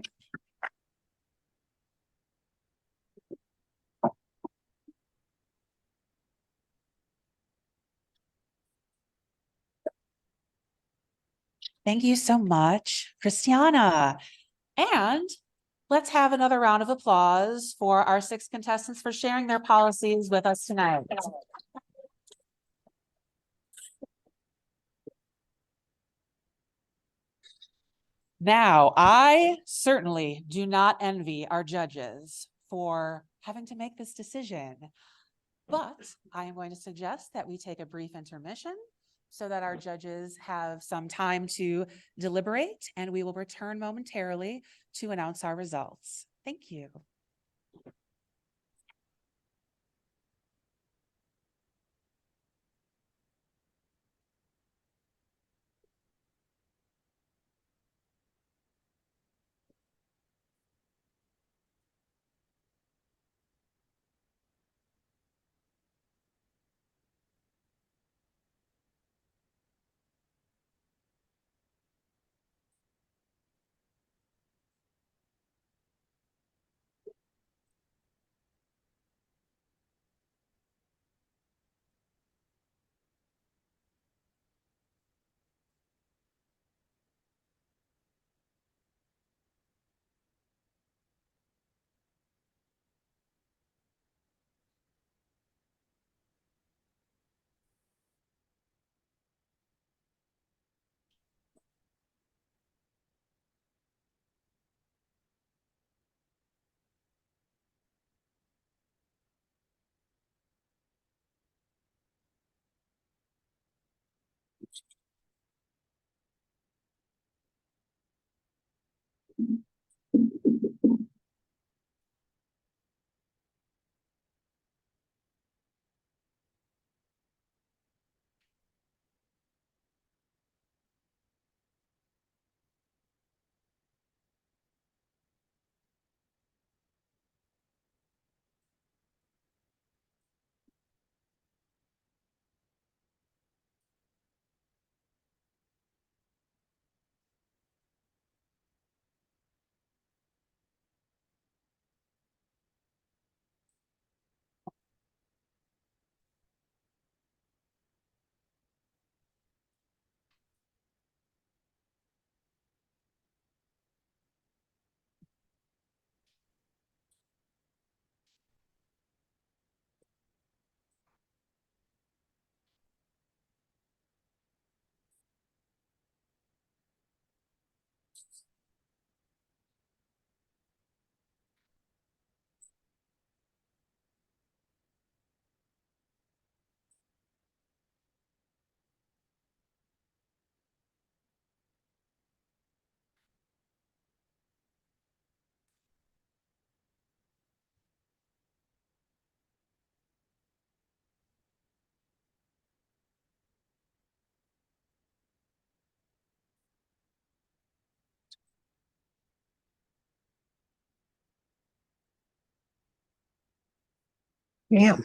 Speaker 1: Thank you so much, Christiana. And let's have another round of applause for our 6 contestants for sharing their policies with us tonight. Now, I certainly do not envy our judges for having to make this decision, but I am going to suggest that we take a brief intermission so that our judges have some time to deliberate, and we will return momentarily to announce our results. Thank you.
Speaker 8: Damn.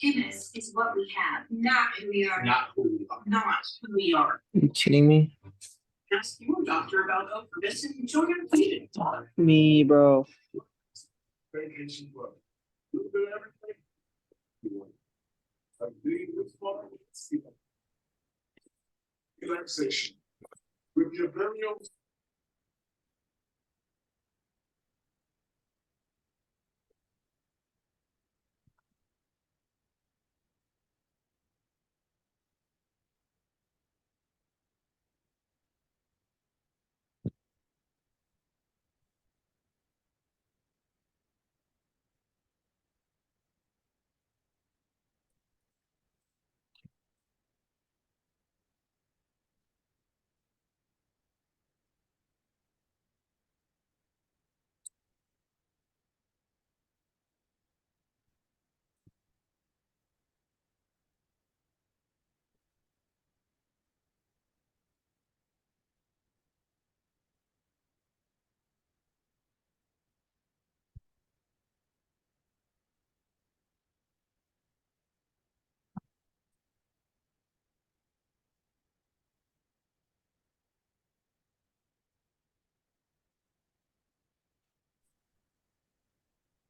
Speaker 8: Goodness is what we have, not who we are.
Speaker 9: Not who we are.
Speaker 8: Not who we are.
Speaker 9: Are you kidding me?
Speaker 8: Ask your doctor about this and enjoy your feeding.
Speaker 9: Me, bro.
Speaker 10: Relaxation. With your very own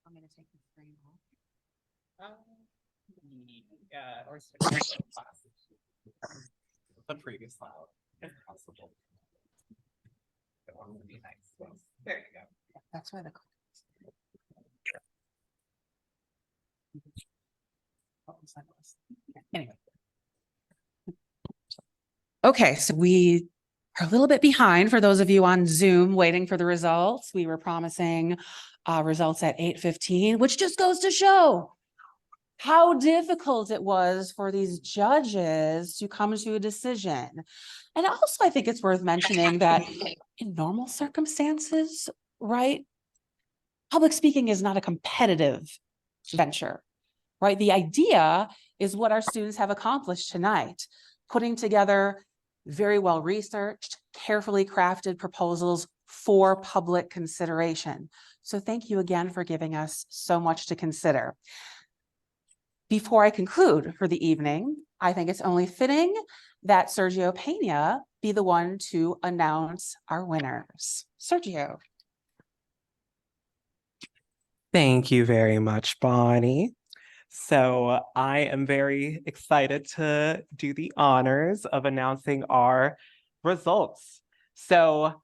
Speaker 1: I'm gonna take the screen off.
Speaker 9: Yeah, or the previous file, if possible. That one would be nice. There you go.
Speaker 1: That's why the. Anyway. Okay, so we are a little bit behind for those of you on Zoom waiting for the results. We were promising results at 8:15, which just goes to show how difficult it was for these judges to come to a decision. And also, I think it's worth mentioning that in normal circumstances, right, public speaking is not a competitive venture, right? The idea is what our students have accomplished tonight, putting together very well researched, carefully crafted proposals for public consideration. So thank you again for giving us so much to consider. Before I conclude for the evening, I think it's only fitting that Sergio Pena be the one to announce our winners. Sergio.
Speaker 9: Thank you very much, Bonnie. So I am very excited to do the honors of announcing our results. So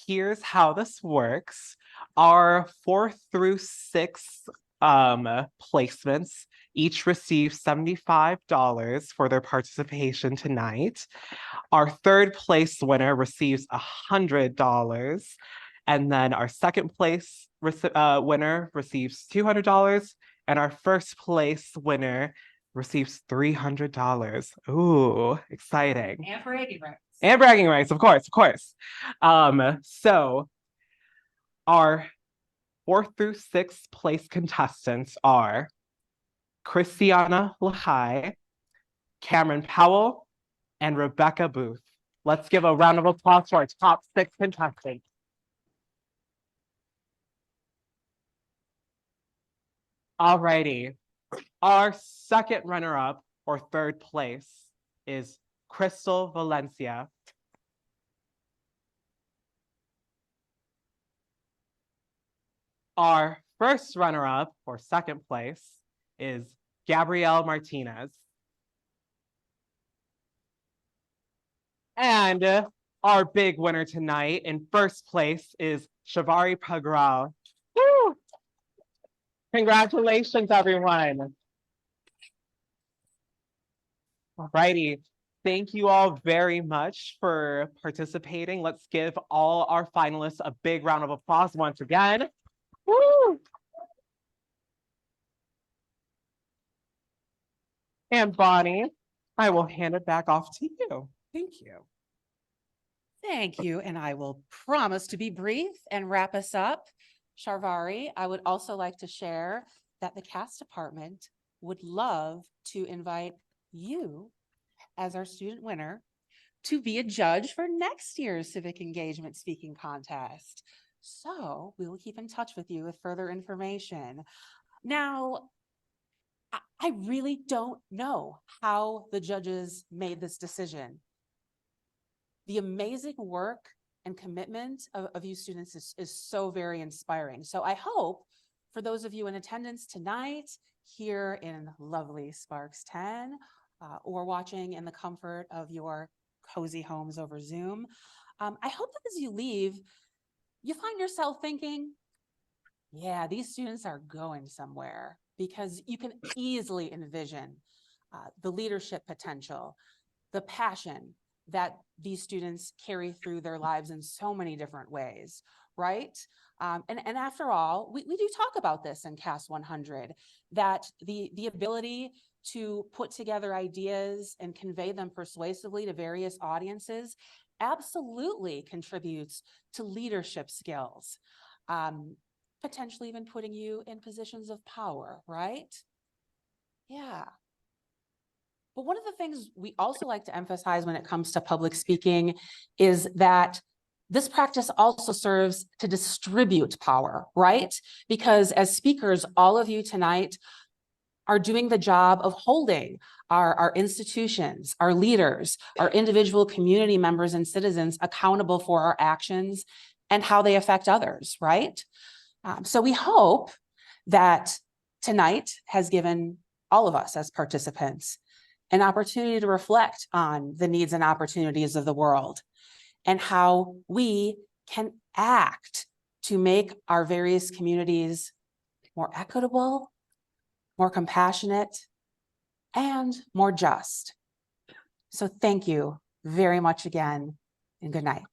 Speaker 9: here's how this works. Our 4th through 6th placements each receive $75 for their participation tonight. Our 3rd place winner receives $100. And then our 2nd place winner receives $200. And our 1st place winner receives $300. Ooh, exciting.
Speaker 1: And bragging rights.
Speaker 9: And bragging rights, of course, of course. So our 4th through 6th place contestants are Christiana Lahai, Cameron Powell, and Rebecca Booth. Let's give a round of applause for our top 6 contestants. Alrighty, our 2nd runner-up or 3rd place is Crystal Valencia. Our 1st runner-up or 2nd place is Gabrielle Martinez. And our big winner tonight in 1st place is Shavari Pagral. Woo! Congratulations, everyone. Alrighty. Thank you all very much for participating. Let's give all our finalists a big round of applause once again. Woo! And Bonnie, I will hand it back off to you. Thank you.
Speaker 1: Thank you. And I will promise to be brief and wrap us up. Sharvari, I would also like to share that the CAS department would love to invite you as our student winner to be a judge for next year's civic engagement speaking contest. So we will keep in touch with you with further information. Now, I really don't know how the judges made this decision. The amazing work and commitment of you students is so very inspiring. So I hope for those of you in attendance tonight here in lovely Sparks 10, or watching in the comfort of your cozy homes over Zoom, I hope that as you leave, you find yourself thinking, yeah, these students are going somewhere, because you can easily envision the leadership potential, the passion that these students carry through their lives in so many different ways, right? And after all, we do talk about this in CAS 100, that the ability to put together ideas and convey them persuasively to various audiences absolutely contributes to leadership skills, potentially even putting you in positions of power, right? Yeah. But one of the things we also like to emphasize when it comes to public speaking is that this practice also serves to distribute power, right? Because as speakers, all of you tonight are doing the job of holding our institutions, our leaders, our individual community members and citizens accountable for our actions and how they affect others, right? So we hope that tonight has given all of us as participants an opportunity to reflect on the needs and opportunities of the world and how we can act to make our various communities more equitable, more compassionate, and more just. So thank you very much again, and good night.